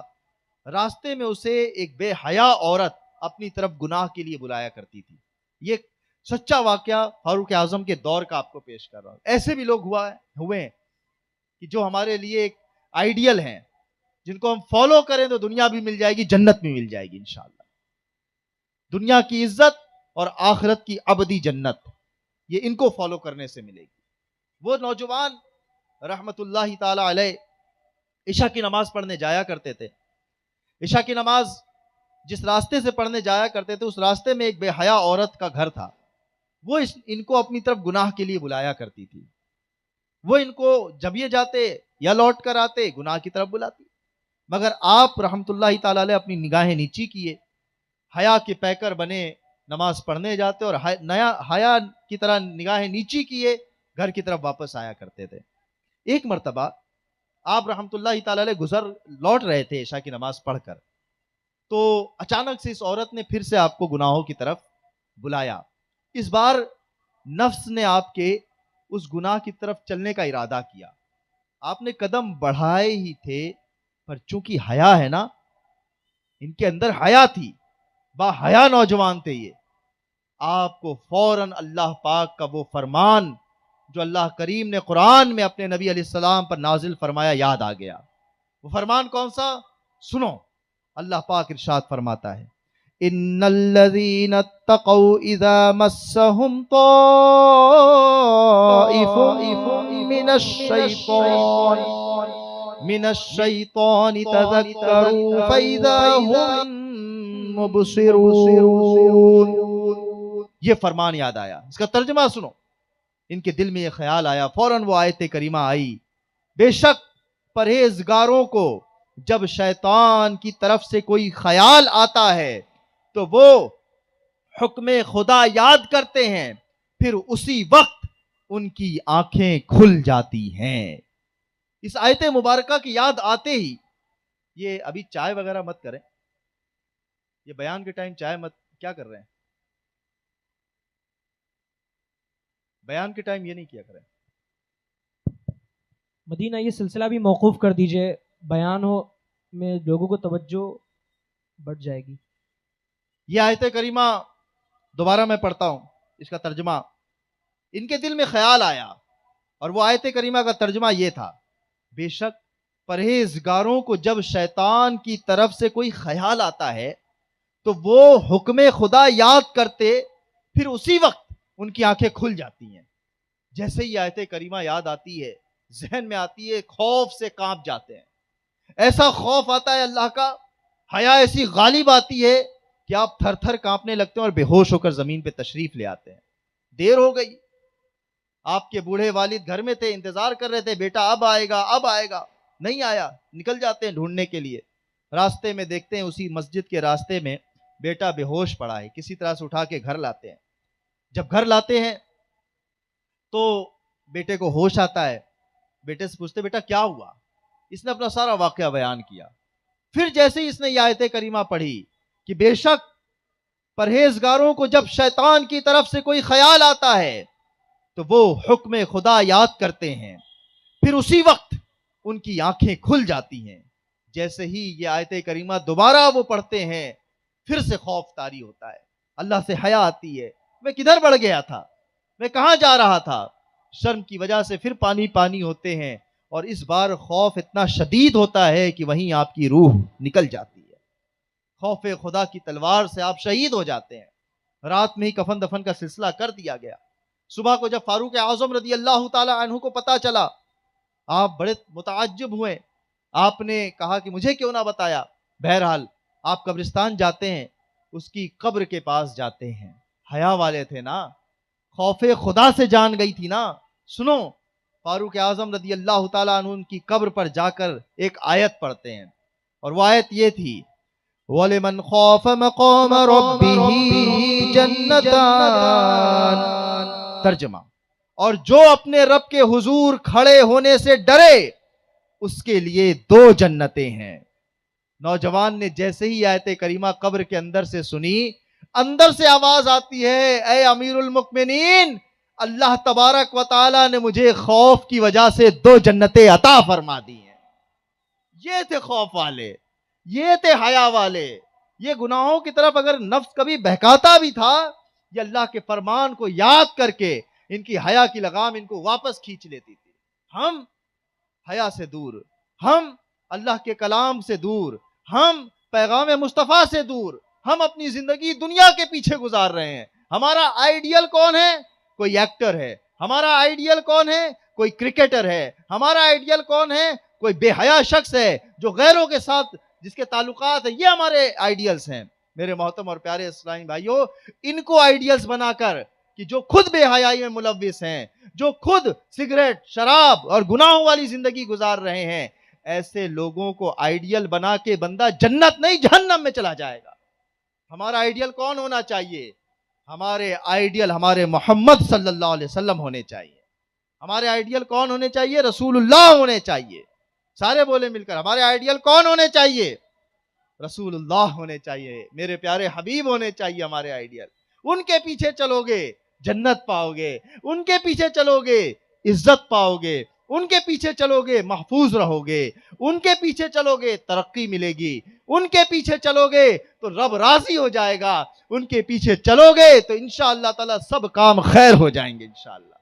रास्ते में उसे एक बेहया औरत अपनी तरफ गुनाह के लिए बुलाया करती थी। ये सच्चा वाकया फारूक आजम के दौर का आपको पेश कर रहा हूं। ऐसे भी लोग हुए हैं कि जो हमारे लिए एक आइडियल हैं, जिनको हम फॉलो करें तो दुनिया भी मिल जाएगी, जन्नत भी मिल जाएगी इंशाअल्लाह। दुनिया की इज्जत और आखिरत की अबदी जन्नत, ये इनको फॉलो करने से मिलेगी। वो नौजवान रहमतुल्लाहि ताला अलैह इशा की नमाज पढ़ने जाया करते थे। इशा की नमाज जिस रास्ते से पढ़ने जाया करते थे, उस रास्ते में एक बेहया औरत का घर था। वो इनको अपनी तरफ गुनाह के लिए बुलाया करती थी। वो इनको जब ये जाते या लौट कर आते, गुनाह की तरफ बुलाती। मगर आप रहमतुल्लाहि ताला अलैह अपनी निगाहें नीची किए, हया के पैकर बने, नमाज पढ़ने जाते और नया हया की तरह निगाहें नीची किए घर की तरफ वापस आया करते थे। एक मर्तबा आप रहमतुल्लाहि ताला अलैह लौट रहे थे इशा की नमाज पढ़कर, तो अचानक से इस औरत ने फिर से आपको गुनाहों की तरफ बुलाया। इस बार नफ्स ने आपके उस गुनाह की तरफ चलने का इरादा किया। आपने कदम बढ़ाए ही थे, पर चूंकि हया है ना, इनके अंदर हया थी, बाहया नौजवान थे ये, आपको फौरन अल्लाह पाक का वो फरमान जो अल्लाह करीम ने कुरान में अपने नबी अलैहिस्सलाम पर नाजिल फरमाया याद आ गया। वो फरमान कौन सा? सुनो, अल्लाह पाक इरशाद फरमाता है, इन्नल्लज़ीना तक़ौ इज़ा मस्सहुम ताइफुम मिनश्शैतानि तज़क्करू फ़इज़ा हुम मुबसिरून। ये फरमान याद आया। इसका तर्जुमा सुनो। इनके दिल में ये ख्याल आया, फौरन वो आयत करीमा आई, बेशक परहेजगारों को जब शैतान की तरफ से कोई ख्याल आता है तो वो हुक्म खुदा याद करते हैं, फिर उसी वक्त उनकी आंखें खुल जाती हैं। इस आयत मुबारका की याद आते ही, ये अभी चाय वगैरह मत करें, ये बयान के टाइम चाय मत, क्या कर रहे हैं, बयान के टाइम ये नहीं किया करें। मदीना ये सिलसिला भी मौकूफ कर दीजिए, बयान हो में लोगों को तवज्जो बढ़ जाएगी। ये आयत करीमा दोबारा मैं पढ़ता हूं, इसका तर्जुमा। इनके दिल में ख्याल आया और वो आयत करीमा का तर्जुमा ये था, बेशक परहेजगारों को जब शैतान की तरफ से कोई ख्याल आता है तो वो हुक्म खुदा याद करते, फिर उसी वक्त उनकी आंखें खुल जाती हैं। जैसे ही आयत करीमा याद आती है, जहन में आती है, खौफ से कांप जाते हैं। ऐसा खौफ आता है अल्लाह का, हया ऐसी गालिब आती है कि आप थर थर कांपने लगते हैं और बेहोश होकर जमीन पे तशरीफ ले आते हैं। देर हो गई, आपके बूढ़े वालिद घर में थे, इंतजार कर रहे थे, बेटा अब आएगा अब आएगा, नहीं आया। निकल जाते हैं ढूंढने के लिए, रास्ते में देखते हैं उसी मस्जिद के रास्ते में बेटा बेहोश पड़ा है, किसी तरह से उठा के घर लाते हैं। जब घर लाते हैं तो बेटे को होश आता है, बेटे से पूछते बेटा क्या हुआ? इसने अपना सारा वाकया बयान किया। फिर जैसे ही इसने ये आयत करीमा पढ़ी कि बेशक परहेजगारों को जब शैतान की तरफ से कोई ख्याल आता है तो वो हुक्म खुदा याद करते हैं, फिर उसी वक्त उनकी आंखें खुल जाती हैं। जैसे ही ये आयत करीमा दोबारा वो पढ़ते हैं, फिर से खौफ तारी होता है, अल्लाह से हया आती है, मैं किधर बढ़ गया था, मैं कहाँ जा रहा था। शर्म की वजह से फिर पानी पानी होते हैं, और इस बार खौफ इतना शदीद होता है कि वहीं आपकी रूह निकल जाती है। खौफ खुदा की तलवार से आप शहीद हो जाते हैं। रात में ही कफन दफन का सिलसिला कर दिया गया। सुबह को जब फारूक आजम रदी अल्लाह ताला अन्हु को पता चला, आप बड़े मुताज्जिब हुए। आपने कहा कि मुझे क्यों ना बताया। बहरहाल आप कब्रिस्तान जाते हैं, उसकी कब्र के पास जाते हैं। हया वाले थे ना, खौफे खुदा से जान गई थी ना। सुनो, फारूक आजम रदी अल्लाह ताला अन्हु उनकी कब्र पर जाकर एक आयत पढ़ते हैं, और वह आयत ये थी, वलिमन खौफ मक़ाम रब्बिही जन्नतान। तर्जुमा, और जो अपने रब के हुजूर खड़े होने से डरे उसके लिए 2 जन्नतें हैं। नौजवान ने जैसे ही आयत करीमा कब्र के अंदर से सुनी, अंदर से आवाज आती है, ए अमीरुल मुमिनीन, अल्लाह तबारक व तआला ने मुझे खौफ की वजह से 2 जन्नतें अता फरमा दी हैं। ये थे खौफ वाले, ये थे हया वाले। ये गुनाहों की तरफ अगर नफ्स कभी बहकाता भी था, ये अल्लाह के फरमान को याद करके इनकी हया की लगाम इनको वापस खींच लेती थी। हम हया से दूर, हम अल्लाह के कलाम से दूर, हम पैगाम मुस्तफ़ा से दूर, हम अपनी जिंदगी दुनिया के पीछे गुजार रहे हैं। हमारा आइडियल कौन है? कोई एक्टर है। हमारा आइडियल कौन है? कोई क्रिकेटर है। हमारा आइडियल कौन है? कोई बेहया शख्स है जो गैरों के साथ जिसके ताल्लुकात है। ये हमारे आइडियल्स हैं। मेरे मोहतरम और प्यारे इस्लामी भाइयों, इनको आइडियल्स बनाकर कि जो खुद बेहयाई में मुलव्विस हैं, जो खुद सिगरेट, शराब और गुनाहों वाली जिंदगी गुजार रहे हैं, ऐसे लोगों को आइडियल बना के बंदा जन्नत नहीं जहन्नम में चला जाएगा। हमारा आइडियल कौन होना चाहिए? हमारे आइडियल हमारे मोहम्मद सल्लल्लाहु अलैहि वसल्लम होने चाहिए। हमारे आइडियल कौन होने चाहिए? रसूलुल्लाह होने चाहिए। सारे बोले मिलकर, हमारे आइडियल कौन होने चाहिए? रसूलुल्लाह होने चाहिए। मेरे प्यारे हबीब होने चाहिए हमारे आइडियल। उनके पीछे चलोगे जन्नत पाओगे, उनके पीछे चलोगे इज्जत पाओगे, उनके पीछे चलोगे महफूज रहोगे, उनके पीछे चलोगे तरक्की मिलेगी, उनके पीछे चलोगे तो रब राजी हो जाएगा, उनके पीछे चलोगे तो इंशाअल्लाह ताला सब काम खैर हो जाएंगे इंशाअल्लाह।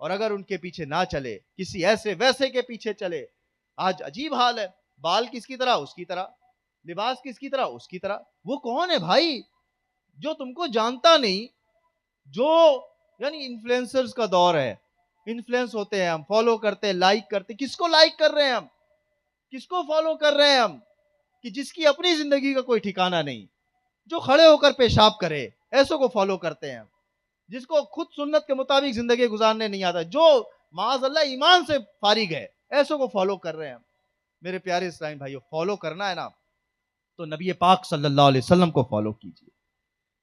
और अगर उनके पीछे ना चले, किसी ऐसे वैसे के पीछे चले, आज अजीब हाल है, बाल किसकी तरह उसकी तरह, लिबास किसकी तरह उसकी तरह। वो कौन है भाई जो तुमको जानता नहीं? जो यानी इन्फ्लुएंसर्स का दौर है, इन्फ्लुएंस होते हैं हम, फॉलो करते हैं, लाइक करते हैं। किसको लाइक कर रहे हैं हम? किसको फॉलो कर रहे हैं हम? कि जिसकी अपनी जिंदगी का कोई ठिकाना नहीं, जो खड़े होकर पेशाब करे ऐसों को फॉलो करते हैं हम, जिसको खुद सुन्नत के मुताबिक जिंदगी गुजारने नहीं आता, जो माज़अल्लाह ईमान से फारिग है, ऐसों को फॉलो कर रहे हैं हम। मेरे प्यारे इस्लामी भाइयों, फॉलो करना है ना तो नबी पाक सल्लल्लाहु अलैहि वसल्लम को फॉलो कीजिए।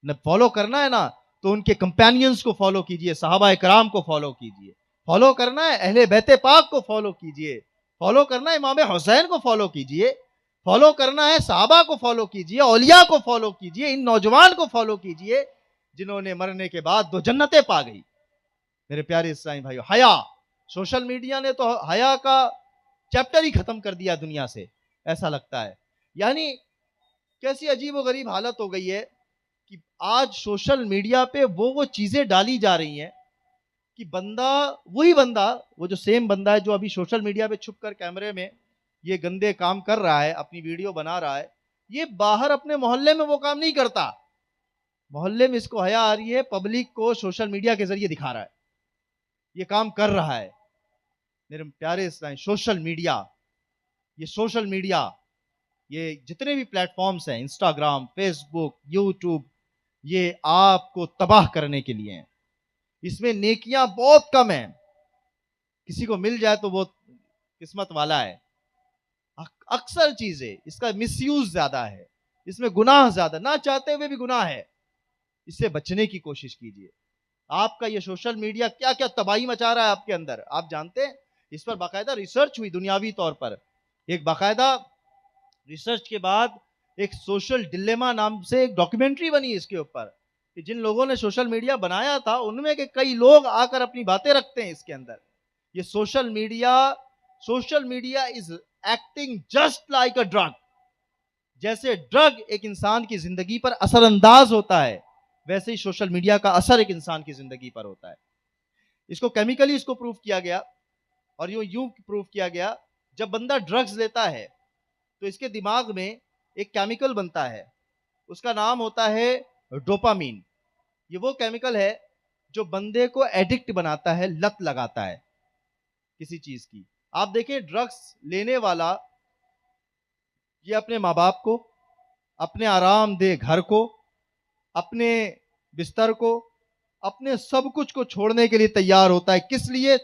न फॉलो करना है ना तो उनके कंपेनियंस को फॉलो कीजिए, सहाबा इकराम को फॉलो कीजिए। फॉलो करना है अहले बैते पाक को फॉलो कीजिए। फॉलो करना है इमाम हुसैन को फॉलो कीजिए। फॉलो करना है सहाबा को फॉलो कीजिए, औलिया को फॉलो कीजिए, इन नौजवान को फॉलो कीजिए जिन्होंने मरने के बाद 2 जन्नतें पा गई। मेरे प्यारे इस्लामी भाइयों, हया, सोशल मीडिया ने तो हया का चैप्टर ही खत्म कर दिया दुनिया से, ऐसा लगता है। यानी कैसी अजीब व गरीब हालत हो गई है कि आज सोशल मीडिया पे वो चीजें डाली जा रही हैं कि बंदा, वही बंदा, वो जो सेम बंदा है जो अभी सोशल मीडिया पे छुप कर कैमरे में ये गंदे काम कर रहा है, अपनी वीडियो बना रहा है, ये बाहर अपने मोहल्ले में वो काम नहीं करता। मोहल्ले में इसको हया आ रही है, पब्लिक को सोशल मीडिया के जरिए दिखा रहा है, ये काम कर रहा है। मेरे प्यारे इस्लामी, सोशल मीडिया, ये जितने भी प्लेटफॉर्म्स हैं, इंस्टाग्राम, फेसबुक, यूट्यूब, ये आपको तबाह करने के लिए हैं। इसमें नेकियां बहुत कम हैं। किसी को मिल जाए तो वो किस्मत वाला है। अक्सर चीजें इसका मिसयूज ज्यादा है, इसमें गुनाह ज्यादा, ना चाहते हुए भी गुनाह है। इससे बचने की कोशिश कीजिए। आपका ये सोशल मीडिया क्या क्या तबाही मचा रहा है आपके अंदर, आप जानते हैं? इस पर बाकायदा रिसर्च हुई दुनियावी तौर पर। एक बाकायदा रिसर्च के बाद एक सोशल डिलेमा नाम से एक डॉक्यूमेंट्री बनी इसके ऊपर कि जिन लोगों ने सोशल मीडिया बनाया था उनमें के कई लोग आकर अपनी बातें रखते हैं इसके अंदर। ये social media is acting just like a drug. जैसे ड्रग एक इंसान की जिंदगी पर असरअंदाज होता है, वैसे ही सोशल मीडिया का असर एक इंसान की जिंदगी पर होता है। इसको केमिकली इसको प्रूव किया गया, और यूं यूं प्रूव किया गया, जब बंदा ड्रग्स लेता है तो इसके दिमाग में एक केमिकल बनता है, उसका नाम होता है डोपामीन। ये वो केमिकल है जो बंदे को एडिक्ट बनाता है, लत लगाता है किसी चीज की। आप देखें, ड्रग्स लेने वाला ये अपने माँ बाप को, अपने आरामदेह घर को, अपने बिस्तर को, अपने सब कुछ को छोड़ने के लिए तैयार होता है। किस लिए?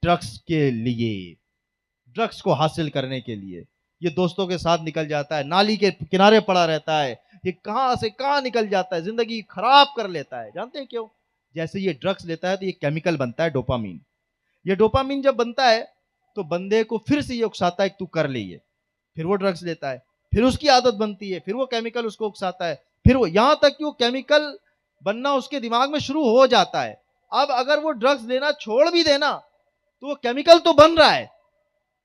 ड्रग्स के लिए, ड्रग्स को हासिल करने के लिए। ये दोस्तों के साथ निकल जाता है, नाली के किनारे पड़ा रहता है, ये कहां से कहां निकल जाता है, जिंदगी खराब कर लेता है। जानते हैं क्यों? जैसे ये ड्रग्स लेता है तो ये केमिकल बनता है डोपामीन। ये डोपामीन जब बनता है तो बंदे को फिर से ये उकसाता है कि तू कर ले ये, फिर वो ड्रग्स लेता है, फिर उसकी आदत बनती है, फिर वो केमिकल उसको उकसाता है, फिर वो यहां तक कि वो केमिकल बनना उसके दिमाग में शुरू हो जाता है। अब अगर वो ड्रग्स लेना छोड़ भी देना तो वो केमिकल तो बन रहा है,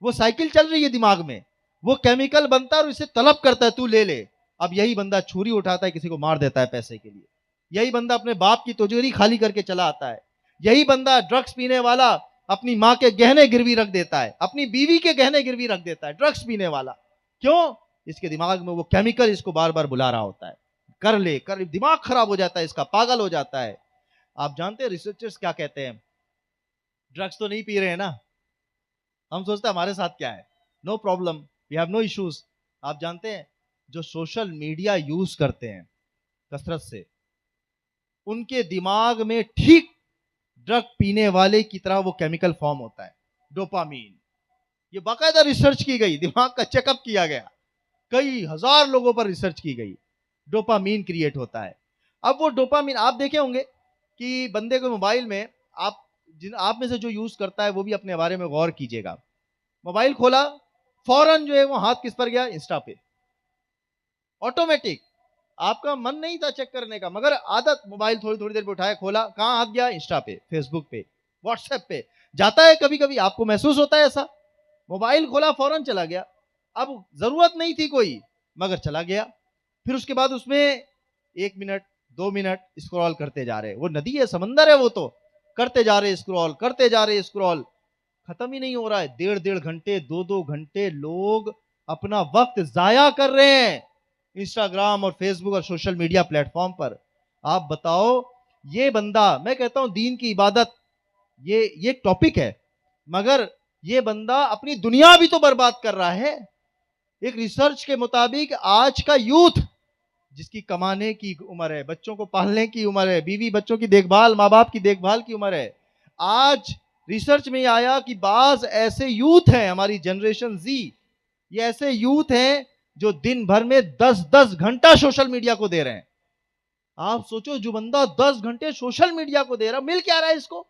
वो साइकिल चल रही है दिमाग में, वो केमिकल बनता है और इसे तलब करता है, तू ले ले। अब यही बंदा छुरी उठाता है, किसी को मार देता है पैसे के लिए। यही बंदा अपने बाप की तिजोरी खाली करके चला आता है। यही बंदा ड्रग्स पीने वाला अपनी माँ के गहने गिरवी रख देता है, अपनी बीवी के गहने गिरवी रख देता है, ड्रग्स पीने वाला। क्यों? इसके दिमाग में वो केमिकल इसको बार बार बुला रहा होता है, कर ले कर, दिमाग खराब हो जाता है इसका, पागल हो जाता है। आप जानते हैं रिसर्चर्स क्या कहते हैं? ड्रग्स तो नहीं पी रहे हैं ना, हम सोचते हैं हमारे साथ क्या है, no problem, we have no issues. आप जानते हैं जो सोशल मीडिया यूज करते हैं कसरत से, उनके दिमाग में ठीक ड्रग पीने वाले की तरह वो केमिकल फॉर्म होता है, डोपामीन। ये बाकायदा रिसर्च की गई, दिमाग का चेकअप किया गया, कई हजार लोगों पर रिसर्च की गई, डोपामीन क्रिएट होता है। अब वो डोपामीन आप देखे होंगे कि बंदे को मोबाइल में, आप में से जो यूज करता है वो भी अपने बारे में गौर कीजिएगा। मोबाइल खोला, फौरन जो है वो हाथ किस पर गया? इंस्टा पे, ऑटोमेटिक। आपका मन नहीं था चेक करने का, मगर आदत, मोबाइल थोड़ी थोड़ी देर पे उठाया, खोला, कहां हाथ गया? इंस्टा पे, फेसबुक पे, व्हाट्सएप पे। जाता है कभी कभी, आपको महसूस होता है ऐसा, मोबाइल खोला फौरन चला गया, अब जरूरत नहीं थी कोई, मगर चला गया। फिर उसके बाद उसमें 1 मिनट 2 मिनट स्क्रॉल करते जा रहे, वो नदी है, समंदर है, वो तो करते जा रहे, स्क्रॉल करते जा रहे, स्क्रॉल खत्म ही नहीं हो रहा है। 1.5 घंटे 2 घंटे लोग अपना वक्त जाया कर रहे हैं इंस्टाग्राम और फेसबुक और सोशल मीडिया प्लेटफॉर्म पर। आप बताओ, ये बंदा, मैं कहता हूं दीन की इबादत ये टॉपिक है, मगर ये बंदा अपनी दुनिया भी तो बर्बाद कर रहा है। एक रिसर्च के मुताबिक आज का यूथ, जिसकी कमाने की उम्र है, बच्चों को पालने की उम्र है, बीवी बच्चों की देखभाल, माँ बाप की देखभाल की उम्र है, आज रिसर्च में आया कि बाज ऐसे यूथ हैं, हमारी जनरेशन जी, ये ऐसे यूथ हैं जो दिन भर में 10-10 घंटा सोशल मीडिया को दे रहे हैं। आप सोचो, जो बंदा 10 घंटे सोशल मीडिया को दे रहा, मिल क्या रहा है इसको?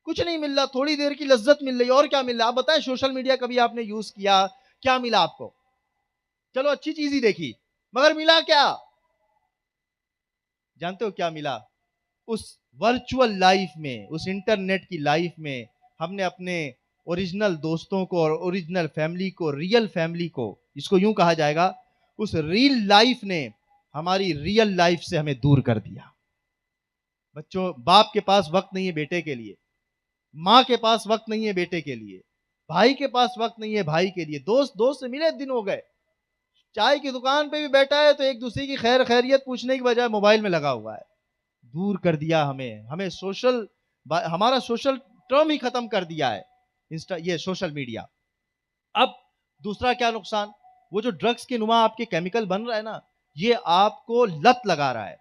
कुछ नहीं मिल रहा, थोड़ी देर की लज्जत मिल रही, और क्या मिल रहा? आप बताएं, सोशल मीडिया कभी आपने यूज किया, क्या मिला आपको? चलो अच्छी चीज ही देखी, मगर मिला क्या? जानते हो क्या मिला? उस वर्चुअल लाइफ में, उस इंटरनेट की लाइफ में हमने अपने ओरिजिनल दोस्तों को और ओरिजिनल फैमिली को, रियल फैमिली को, इसको यूं कहा जाएगा, उस रियल लाइफ ने हमारी रियल लाइफ से हमें दूर कर दिया। बच्चों, बाप के पास वक्त नहीं है बेटे के लिए, माँ के पास वक्त नहीं है बेटे के लिए, भाई के पास वक्त नहीं है भाई के लिए, दोस्त से मिले दिन हो गए, चाय की दुकान पे भी बैठा है तो एक दूसरे की खैर खैरियत पूछने की बजाय मोबाइल में लगा हुआ है। दूर कर दिया हमें सोशल, हमारा सोशल टर्म ही खत्म कर दिया है ये सोशल मीडिया। अब दूसरा क्या नुकसान? वो जो ड्रग्स के नुमा आपके केमिकल बन रहा है ना, ये आपको लत लगा रहा है,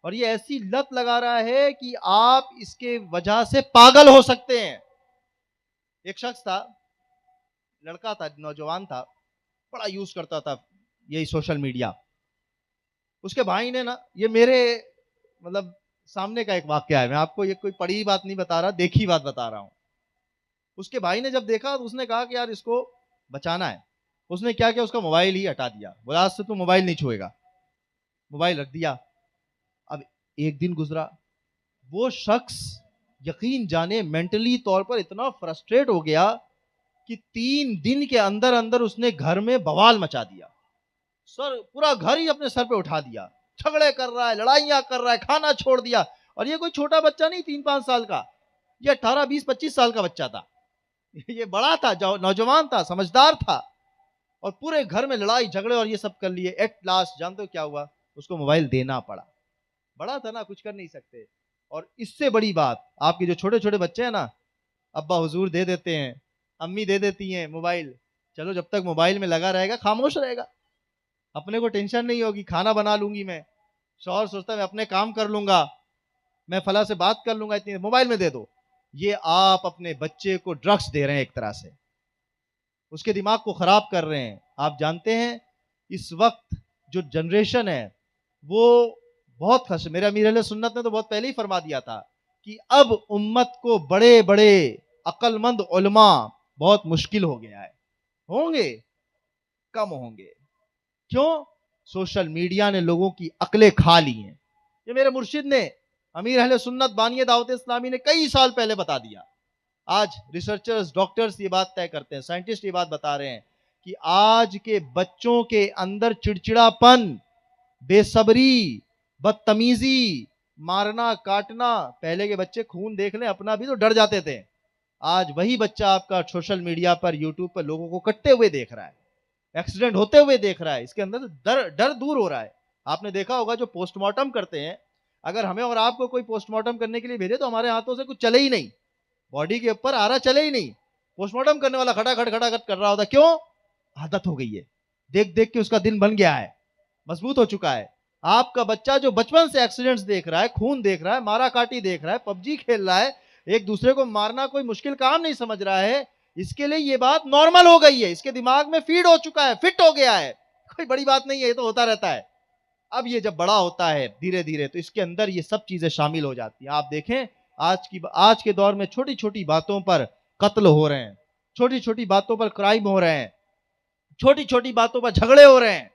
और ये ऐसी लत लगा रहा है कि आप इसके वजह से पागल हो सकते हैं। एक शख्स था, लड़का था, नौजवान था, बड़ा यूज करता था यही सोशल मीडिया। उसके भाई ने ना, ये मेरे मतलब सामने का एक वाक्य है, मैं आपको ये कोई पढ़ी बात नहीं बता रहा, देखी बात बता रहा हूं। उसके भाई ने जब देखा तो उसने कहा कि यार इसको बचाना है। उसने क्या किया? उसका मोबाइल ही हटा दिया, बोला आज से तू मोबाइल नहीं छुएगा, मोबाइल रख दिया। अब एक दिन गुजरा, वो शख्स यकीन जाने मेंटली तौर पर इतना फ्रस्ट्रेट हो गया कि 3 दिन के अंदर अंदर उसने घर में बवाल मचा दिया, सर पूरा घर ही अपने सर पे उठा दिया, झगड़े कर रहा है, लड़ाइयां कर रहा है, खाना छोड़ दिया। और ये कोई छोटा बच्चा नहीं 3-5 साल का, ये 18-20-25 साल का बच्चा था। ये बड़ा था, नौजवान था, समझदार था, और पूरे घर में लड़ाई झगड़े और ये सब कर लिए। एट लास्ट जानते हो क्या हुआ? उसको मोबाइल देना पड़ा। बड़ा था ना, कुछ कर नहीं सकते। और इससे बड़ी बात, आपके जो छोटे छोटे बच्चे हैं ना, अब्बा हुजूर दे देते हैं, अम्मी दे देती हैं मोबाइल, चलो जब तक मोबाइल में लगा रहेगा खामोश रहेगा, अपने को टेंशन नहीं होगी, खाना बना लूंगी मैं, शौहर सोचता है मैं अपने काम कर लूंगा, मैं फला से बात कर लूंगा, इतनी मोबाइल में दे दो। ये आप अपने बच्चे को ड्रग्स दे रहे हैं, एक तरह से उसके दिमाग को खराब कर रहे हैं। आप जानते हैं इस वक्त जो जनरेशन है वो बहुत खस, मेरे अमीर अहले सुन्नत ने तो बहुत पहले ही फरमा दिया था कि अब उम्मत को बड़े बड़े अक्लमंद उलमा बहुत मुश्किल हो गया है, होंगे कम होंगे। क्यों? सोशल मीडिया ने लोगों की अकलें खा ली हैं। ये मेरे मुर्शिद ने, अमीर अहले सुन्नत बानी दावत इस्लामी ने कई साल पहले बता दिया। आज रिसर्चर्स, डॉक्टर्स ये बात तय करते हैं, साइंटिस्ट ये बात बता रहे हैं कि आज के बच्चों के अंदर चिड़चिड़ापन, बेसब्री, बदतमीजी, मारना काटना, पहले के बच्चे खून देख लें अपना भी तो डर जाते थे, आज वही बच्चा आपका सोशल मीडिया पर, यूट्यूब पर लोगों को कटते हुए देख रहा है, एक्सीडेंट होते हुए देख रहा है। इसके अंदर डर डर दूर हो रहा है। आपने देखा होगा जो पोस्टमार्टम करते हैं, अगर हमें और आपको कोई पोस्टमार्टम करने के लिए भेजे तो हमारे हाथों से कुछ चले ही नहीं, बॉडी के ऊपर आ रहा चले ही नहीं, पोस्टमार्टम करने वाला खटाखट खटाखट कर रहा होता। क्यों? आदत हो गई है, देख देख के उसका दिन बन गया है, मजबूत हो चुका है। आपका बच्चा जो बचपन से एक्सीडेंट्स देख रहा है, खून देख रहा है, मारा काटी देख रहा है, पबजी खेल रहा है, एक दूसरे को मारना कोई मुश्किल काम नहीं समझ रहा है, इसके लिए ये बात नॉर्मल हो गई है, इसके दिमाग में फीड हो चुका है, फिट हो गया है, कोई बड़ी बात नहीं है, ये तो होता रहता है। अब ये जब बड़ा होता है धीरे धीरे तो इसके अंदर ये सब चीजें शामिल हो जाती हैं। आप देखें आज के दौर में छोटी छोटी बातों पर कत्ल हो रहे हैं, छोटी छोटी बातों पर क्राइम हो रहे हैं, छोटी छोटी बातों पर झगड़े हो रहे हैं।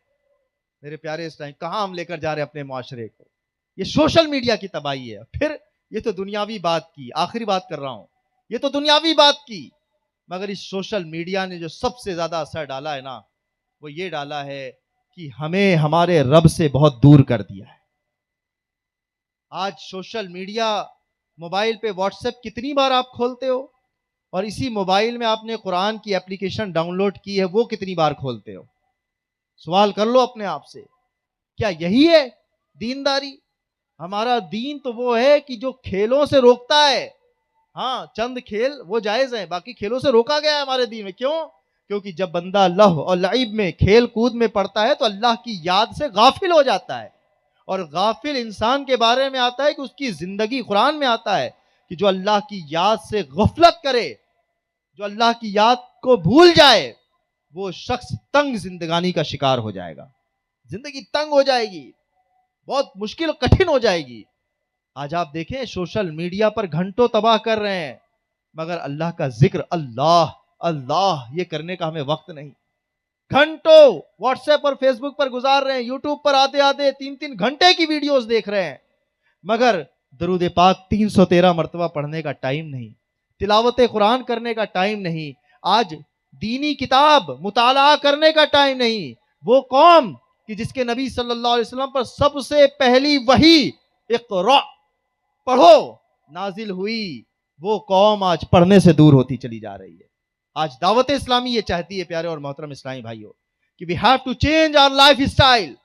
मेरे प्यारे इस टाइम कहां हम लेकर जा रहे हैं अपने मुआशरे को? ये सोशल मीडिया की तबाही है। फिर ये तो दुनियावी बात की, आखिरी बात कर रहा हूं, ये तो दुनियावी बात की, मगर इस सोशल मीडिया ने जो सबसे ज्यादा असर डाला है ना, वो ये डाला है कि हमें हमारे रब से बहुत दूर कर दिया है। आज सोशल मीडिया, मोबाइल पे व्हाट्सएप कितनी बार आप खोलते हो, और इसी मोबाइल में आपने कुरान की एप्लीकेशन डाउनलोड की है, वो कितनी बार खोलते हो? सवाल कर लो अपने आप से, क्या यही है दीनदारी? हमारा दीन तो वो है कि जो खेलों से रोकता है, हाँ चंद खेल वो जायज है, बाकी खेलों से रोका गया है हमारे दीन में। क्यों? क्योंकि जब बंदा लहव और लाइब में, खेल कूद में पड़ता है तो अल्लाह की याद से गाफिल हो जाता है, और गाफिल इंसान के बारे में आता है कि उसकी जिंदगी, कुरान में आता है कि जो अल्लाह की याद से गफलत करे, जो अल्लाह की याद को भूल जाए, वो शख्स तंग जिंदगानी का शिकार हो जाएगा, जिंदगी तंग हो जाएगी, बहुत मुश्किल और कठिन हो जाएगी। आज आप देखें सोशल मीडिया पर घंटों तबाह कर रहे हैं, मगर अल्लाह का जिक्र, अल्लाह अल्लाह ये करने का हमें वक्त नहीं। घंटों व्हाट्सएप और फेसबुक पर गुजार रहे हैं, यूट्यूब पर आते आते 3-3 घंटे की वीडियोस देख रहे हैं, मगर दरूद पाक 313 मरतबा पढ़ने का टाइम नहीं, तिलावत कुरान करने का टाइम नहीं, आज दीनी किताब मुताला करने का टाइम नहीं। वो कौम कि जिसके नबी सल्लल्लाहु अलैहि वसल्लम पर सबसे पहली वही इक़रा पढ़ो नाजिल हुई, वो कौम आज पढ़ने से दूर होती चली जा रही है। आज दावत इस्लामी ये चाहती है प्यारे और मोहतरम इस्लामी भाइयों कि we have to change our life style,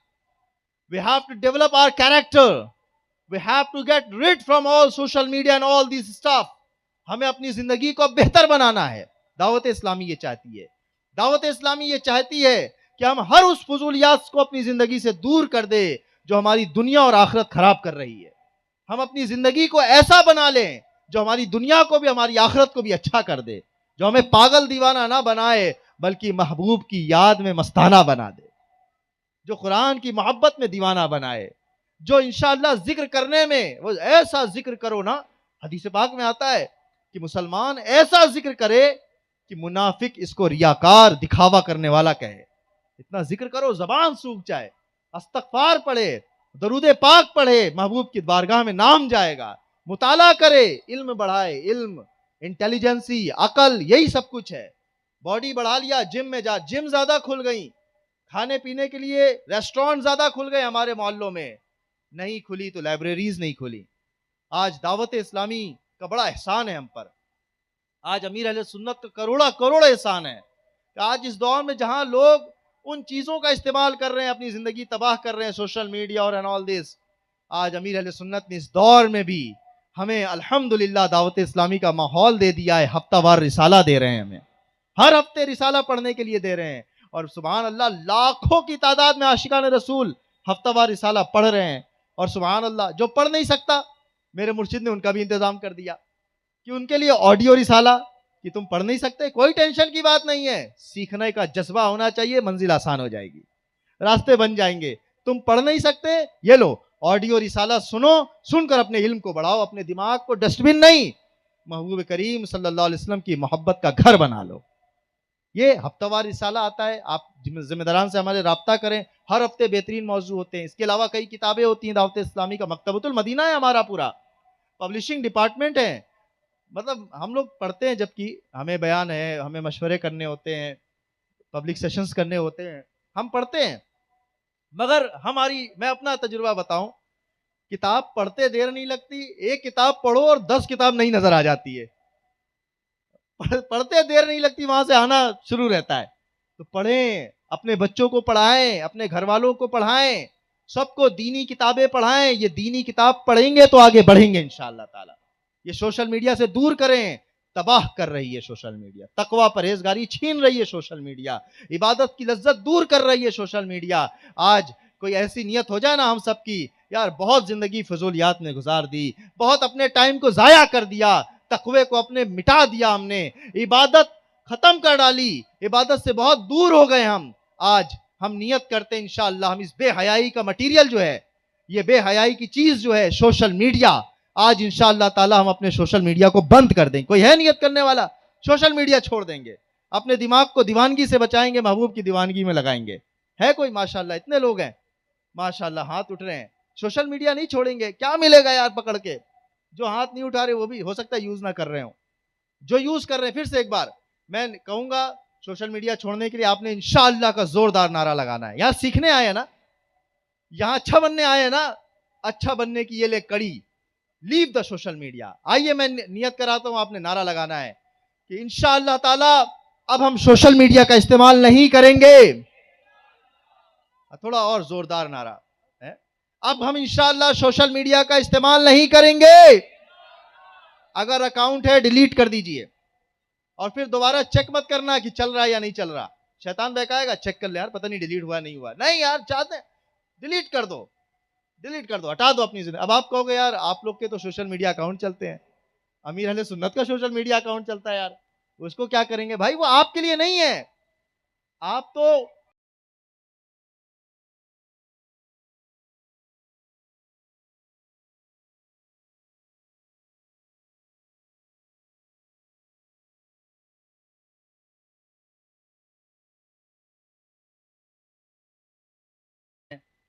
we have to develop our character, we have to get rid from all social media and all this stuff. हमें अपनी जिंदगी को बेहतर बनाना है। दावत इस्लामी ये चाहती है, दावत इस्लामी ये चाहती है कि हम हर उस फजूलियात को अपनी जिंदगी से दूर कर दे जो हमारी दुनिया और आखिरत खराब कर रही है। हम अपनी जिंदगी को ऐसा बना लें जो हमारी दुनिया को भी, हमारी आखिरत को भी अच्छा कर दे, जो हमें पागल दीवाना ना बनाए बल्कि महबूब की याद में मस्ताना बना दे, जो कुरान की मोहब्बत में दीवाना बनाए, जो इंशाअल्लाह जिक्र करने में वो ऐसा जिक्र करो ना, हदीस पाक में आता है कि मुसलमान ऐसा जिक्र करे कि मुनाफिक इसको रियाकार, दिखावा करने वाला कहे। इतना जिक्र करो जबान सूख जाए, अस्तगफार पढ़े, दरूद पाक पढ़े, महबूब की बारगाह में नाम जाएगा, मुताला करे, इल्म बढ़ाए, इल्म, इंटेलिजेंसी, अकल, यही सब कुछ है। बॉडी बढ़ा लिया, जिम में जा, जिम ज्यादा खुल गई, खाने पीने के लिए रेस्टोरेंट ज्यादा खुल गए हमारे मोहल्लों में, नहीं खुली तो लाइब्रेरीज नहीं खुली। आज दावत इस्लामी का बड़ा एहसान है हम पर, आज अमीर अहले सुन्नत का करोड़ा करोड़ एहसान है। आज इस दौर में जहां लोग उन चीजों का इस्तेमाल कर रहे हैं, अपनी जिंदगी तबाह कर रहे हैं, सोशल मीडिया और एंड ऑल दिस, आज अमीर अहले सुन्नत ने इस दौर में भी हमें अल्हम्दुलिल्लाह दावत इस्लामी का माहौल दे दिया है। हफ्तावार रिसाला दे रहे हैं, हमें हर हफ्ते रिसाला पढ़ने के लिए दे रहे हैं, और सुभान अल्लाह लाखों की तादाद में आशिकान रसूल हफ्तावार रिसाला पढ़ रहे हैं। और सुभान अल्लाह जो पढ़ नहीं सकता, मेरे मुर्शिद ने उनका भी इंतजाम कर दिया कि उनके लिए ऑडियो रिसाला, कि तुम पढ़ नहीं सकते कोई टेंशन की बात नहीं है, सीखने का जज्बा होना चाहिए, मंजिल आसान हो जाएगी, रास्ते बन जाएंगे। तुम पढ़ नहीं सकते, ये लो ऑडियो रिसाला सुनो, सुनकर अपने इल्म को बढ़ाओ, अपने दिमाग को डस्टबिन नहीं, महबूब करीम सल्लल्लाहु अलैहि वसल्लम की मोहब्बत का घर बना लो। ये हफ्तावार रिसाला आता है, आप जिम्मेदारान से हमारे राब्ता करें, हर हफ्ते बेहतरीन मौजू होते हैं। इसके अलावा कई किताबें होती हैं, दावत इस्लामी का मकतबतुल मदीना है हमारा, पूरा पब्लिशिंग डिपार्टमेंट है। मतलब हम लोग पढ़ते हैं, जबकि हमें बयान है, हमें मशवरे करने होते हैं, पब्लिक सेशंस करने होते हैं, हम पढ़ते हैं, मगर मैं अपना तजुर्बा बताऊं, किताब पढ़ते देर नहीं लगती, एक किताब पढ़ो और 10 किताब नहीं नजर आ जाती है, पढ़ते देर नहीं लगती, वहां से आना शुरू रहता है। तो पढ़ें, अपने बच्चों को पढ़ाएं, अपने घर वालों को पढ़ाएं, सबको दीनी किताबें पढ़ाएं। ये दीनी किताब पढ़ेंगे तो आगे बढ़ेंगे इंशाअल्लाह ताला। ये सोशल मीडिया से दूर करें, तबाह कर रही है सोशल मीडिया, तकवा परहेजगारी छीन रही है सोशल मीडिया, इबादत की लज्जत दूर कर रही है सोशल मीडिया। आज कोई ऐसी नियत हो जाए ना हम सब की, यार बहुत जिंदगी फजूलियात में गुजार दी, बहुत अपने टाइम को जाया कर दिया, तकवे को अपने मिटा दिया हमने, इबादत खत्म कर डाली, इबादत से बहुत दूर हो गए हम। आज हम नियत करते हैं इंशाअल्लाह, हम इस बेहयाई का मटीरियल जो है, ये बेहयाई की चीज जो है सोशल मीडिया, आज इंशाअल्लाह ताला हम अपने सोशल मीडिया को बंद कर देंगे। कोई है नियत करने वाला? सोशल मीडिया छोड़ देंगे, अपने दिमाग को दीवानगी से बचाएंगे, महबूब की दीवानगी में लगाएंगे। है कोई? माशाअल्लाह इतने लोग हैं, माशाअल्लाह हाथ उठ रहे हैं। सोशल मीडिया नहीं छोड़ेंगे, क्या मिलेगा यार पकड़ के? जो हाथ नहीं उठा रहे वो भी हो सकता है यूज ना कर रहे हो, जो यूज कर रहे हैं, फिर से एक बार मैं कहूंगा, सोशल मीडिया छोड़ने के लिए आपने इंशाअल्लाह का जोरदार नारा लगाना है। यहां सीखने आए हैं ना, यहां अच्छा बनने आए हैं ना, अच्छा बनने की ये ले कड़ी, लीव द सोशल मीडिया। आइए मैं नियत कराता हूं, आपने नारा लगाना है कि इंशाअल्लाह ताला अब हम सोशल मीडिया का इस्तेमाल नहीं करेंगे। थोड़ा और जोरदार नारा है, अब हम इंशाअल्लाह सोशल मीडिया का इस्तेमाल नहीं करेंगे। अगर अकाउंट है डिलीट कर दीजिए, और फिर दोबारा चेक मत करना कि चल रहा है या नहीं चल रहा। शैतान बहकाएगा, चेक कर ले यार, पता नहीं डिलीट हुआ नहीं हुआ। नहीं यार, चाहते डिलीट कर दो, डिलीट कर दो, हटा दो अपनी जिंदगी। अब आप कहोगे यार आप लोग के तो सोशल मीडिया अकाउंट चलते हैं, अमीर अहले सुन्नत का सोशल मीडिया अकाउंट चलता है यार, उसको क्या करेंगे? भाई वो आपके लिए नहीं है, आप तो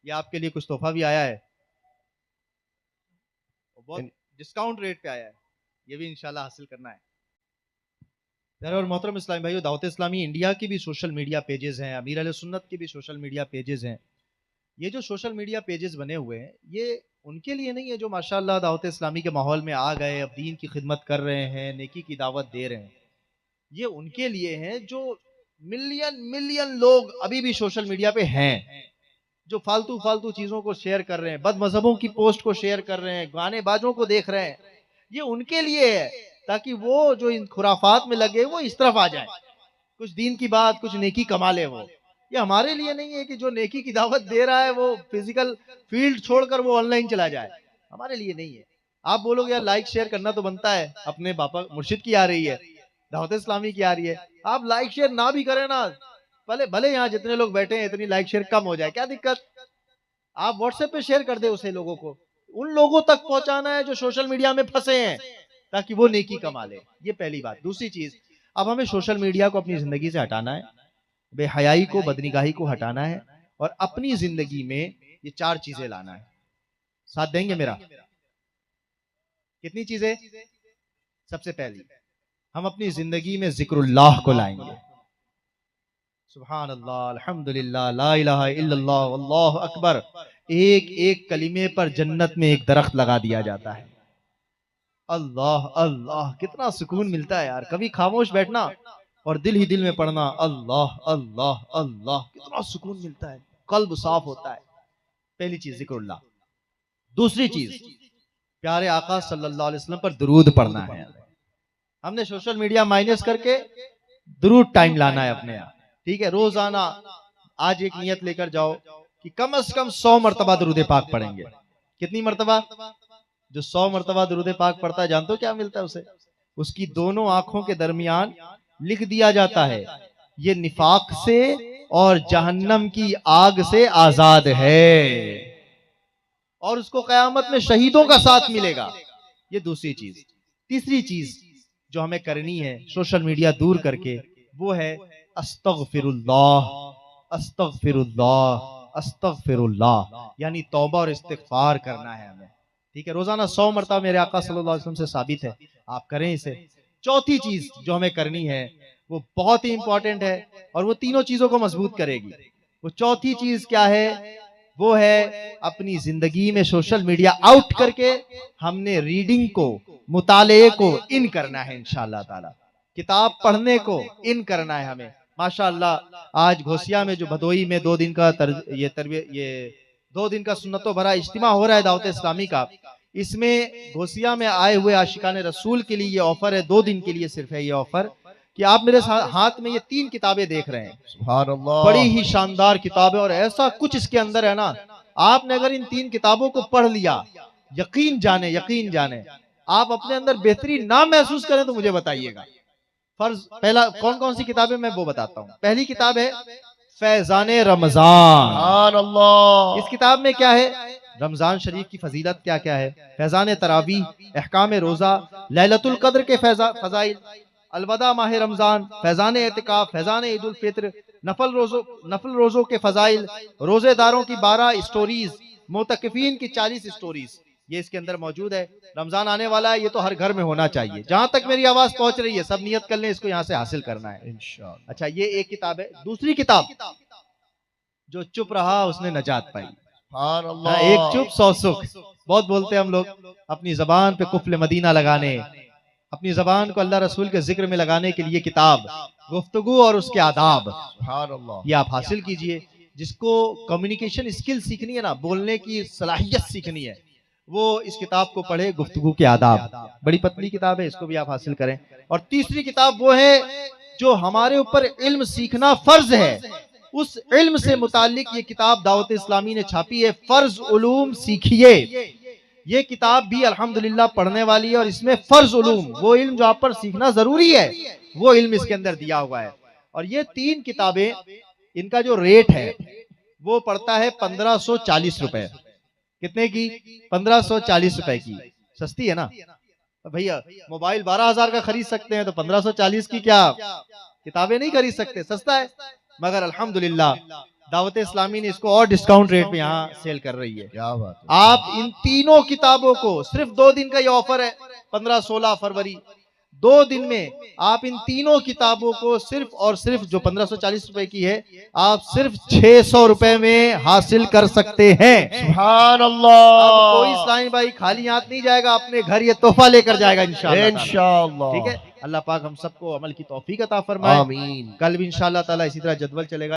ये आपके लिए कुछ तोहफा भी आया है, बहुत डिस्काउंट रेट पे आया है, ये भी इंशाल्लाह हासिल करना है। और मोहतरम इस्लामी भाइयों, दावत इस्लामी इंडिया की भी सोशल मीडिया पेजेस हैं, अमीर अहले सुन्नत के भी सोशल मीडिया पेजेस हैं। ये जो सोशल मीडिया पेजेस बने हुए हैं, ये उनके लिए नहीं है जो माशाल्लाह दावत इस्लामी के माहौल में आ गए, अब दीन की खिदमत कर रहे हैं, नेकी की दावत दे रहे हैं। ये उनके लिए हैं जो मिलियन मिलियन लोग अभी भी सोशल मीडिया पे हैं, जो फालतू फालतू चीजों को शेयर कर रहे हैं, बद मजहबों की पोस्ट को शेयर कर रहे हैं, गाने बाजों को देख रहे हैं। ये उनके लिए है, ताकि वो जो इन खुराफात में लगे वो इस तरफ आ जाए, कुछ दीन की बात, कुछ नेकी कमा ले वो। ये हमारे लिए नहीं है कि जो नेकी की दावत दे रहा है वो फिजिकल फील्ड छोड़कर वो ऑनलाइन चला जाए, हमारे लिए नहीं है। आप बोलोगे यार लाइक शेयर करना तो बनता है, अपने बापा मुर्शिद की आ रही है, दावत इस्लामी की आ रही है, आप लाइक शेयर ना भी करें ना, भले भले यहाँ जितने लोग बैठे हैं इतनी लाइक शेयर कम हो जाए, क्या दिक्कत? आप व्हाट्सएप पे शेयर कर दे उसे, लोगों को, उन लोगों तक पहुंचाना है जो सोशल मीडिया में फंसे हैं, ताकि वो नेकी कमा ले। ये पहली बात। दूसरी चीज, अब हमें सोशल मीडिया को अपनी जिंदगी से हटाना है, बेहयाई को, बदनिगाही को हटाना है, और अपनी जिंदगी में ये 4 चीजें लाना है। साथ देंगे मेरा? कितनी चीजें? सबसे पहली, हम अपनी जिंदगी में जिक्रुल्लाह को लाएंगे। सुभान अल्लाह, अल्हम्दुलिल्लाह, ला इलाहा इल्लल्लाह, अल्लाहु अकबर। एक एक कलीमे पर जन्नत में एक दरख्त लगा दिया जाता है। अल्लाह अल्लाह, कितना सुकून मिलता है यार। कभी खामोश बैठना और दिल ही दिल में पढ़ना अल्लाह अल्लाह अल्लाह, कितना सुकून मिलता है, कल्ब साफ होता है। पहली चीज जिक्रुल्लाह। दूसरी चीज प्यारे आका सल्लल्लाहु अलैहि वसल्लम पर दुरूद पढ़ना है। हमने सोशल मीडिया माइनस करके दुरूद टाइम लाना है अपने यहाँ, ठीक है। रोजाना आज एक नियत लेकर जाओ कि कम से कम 100 मरतबा दुरूद पाक पढ़ेंगे। कितनी मरतबा? जो 100 मरतबा दुरूद पाक पढ़ता है, जानते हो क्या मिलता है उसे? उसकी दोनों आंखों के दरमियान लिख दिया जाता है ये निफाक से और जहन्नम की आग से आजाद है, और उसको कयामत में शहीदों का साथ मिलेगा। ये दूसरी चीज। तीसरी चीज जो हमें करनी है सोशल मीडिया दूर करके, वो है अस्तगफिरुल्लाह, अस्तगफिरुल्लाह, अस्तगफिरुल्लाह, यानी तौबा और इस्तिगफार करना है हमें, ठीक है। रोजाना 100 मरतबा मेरे आका सल्लल्लाहु अलैहि वसल्लम से साबित है, आप करें इसे। चौथी चीज जो हमें करनी है वो बहुत ही इंपॉर्टेंट है और वो तीनों चीजों को मजबूत करेगी। वो चौथी चीज क्या है? वो है अपनी जिंदगी में सोशल मीडिया आउट करके हमने रीडिंग को, मुताले को इन करना है इंशाअल्लाह ताला। किताब पढ़ने को इन करना है हमें। माशाअल्लाह आज घोसिया में जो भदोई में 2 दिन का ये 2 दिन का सुन्नतों भरा इज्तिमा हो रहा है दावत इस्लामी का, इसमें घोसिया में आए हुए आशिकाने रसूल के लिए ये ऑफर है, 2 दिन के लिए सिर्फ है ये ऑफर, कि आप मेरे हाथ में ये 3 किताबें देख रहे हैं। सुभान अल्लाह, बड़ी ही शानदार किताबें और ऐसा कुछ इसके अंदर है ना, आपने अगर इन 3 किताबों को पढ़ लिया, यकीन जाने आप अपने अंदर बेहतरीन ना महसूस करें तो मुझे बताइएगा। फर्ज पहला कौन कौन सी किताबें, मैं वो बताता हूँ। पहली किताब है फैजाने रमजान। सुभान अल्लाह। इस किताब में क्या है? रमजान शरीफ की फजीलत क्या क्या है, फैजान तरावी, अहकाम रोजा, लैलतुल कद्र के फजाइल, अलवदा माह रमजान, फैजान एतिकाफ, फैजान ईद उल फित्र, नफल रोजों के फजाइल, रोजेदारों की 12 स्टोरीज, मोतकफीन की 40 स्टोरीज, ये इसके अंदर मौजूद है। रमजान आने वाला है, ये तो हर घर में होना चाहिए। जहां तक मेरी आवाज पहुंच रही है, सब नियत कर लें, इसको यहाँ से हासिल करना है इंशाअल्लाह। अच्छा, ये एक किताब है। दूसरी किताब, जो चुप रहा उसने नजात पाई। सुभान अल्लाह। एक चुप 100 सुख। बहुत बोलते हैं हम लोग, अपनी जबान पे कुफल मदीना लगाने, अपनी जबान को अल्लाह रसूल के जिक्र में लगाने के लिए किताब गुफ्तगू और उसके आदाब, सुभान अल्लाह। ये आप हासिल कीजिए। जिसको कम्युनिकेशन स्किल सीखनी है ना, बोलने की सलाहियत सीखनी है, वो इस किताब को पढ़े, गुफ्तगू के आदाब। बड़ी पतली किताब है, इसको भी आप हासिल करें। और तीसरी किताब वो है जो हमारे ऊपर इल्म सीखना फर्ज है, उस इल्म से मुतालिक ये किताब दावत इस्लामी ने छापी है, फर्ज उलूम सीखिए। ये किताब भी अल्हम्दुलिल्लाह पढ़ने वाली है और इसमें फर्ज उलूम, वो इल्म जो आप पर सीखना जरूरी है, वो इल्म इसके अंदर दिया हुआ है। और ये 3 किताबें, इनका जो रेट है वो पड़ता है 1540 रुपए। कितने की? 1540 रुपए की। सस्ती है ना भैया। मोबाइल 12,000 का खरीद सकते हैं, तो 1540 की क्या किताबें नहीं खरीद सकते? सस्ता है। मगर अल्हम्दुलिल्लाह दावत इस्लामी ने इसको और डिस्काउंट रेट पे यहाँ सेल कर रही है। क्या बात है। आप इन तीनों किताबों को, सिर्फ 2 दिन का ये ऑफर है, 15-16 फरवरी, 2 दिन में आप इन तीनों किताबों को सिर्फ और सिर्फ, जो 1540 रुपए की है, आप सिर्फ 600 रुपए में हासिल कर सकते हैं। सुभान अल्लाह। अब कोई इस्लामी भाई खाली हाथ नहीं जाएगा, अपने घर ये तोहफा लेकर जाएगा इंशाअल्लाह। इंशाअल्लाह। ठीक है। अल्लाह पाक हम सबको अमल की तौफीक अता फरमाए। आमीन। कल भी इंशाअल्लाह ताला इसी तरह जदवल चलेगा।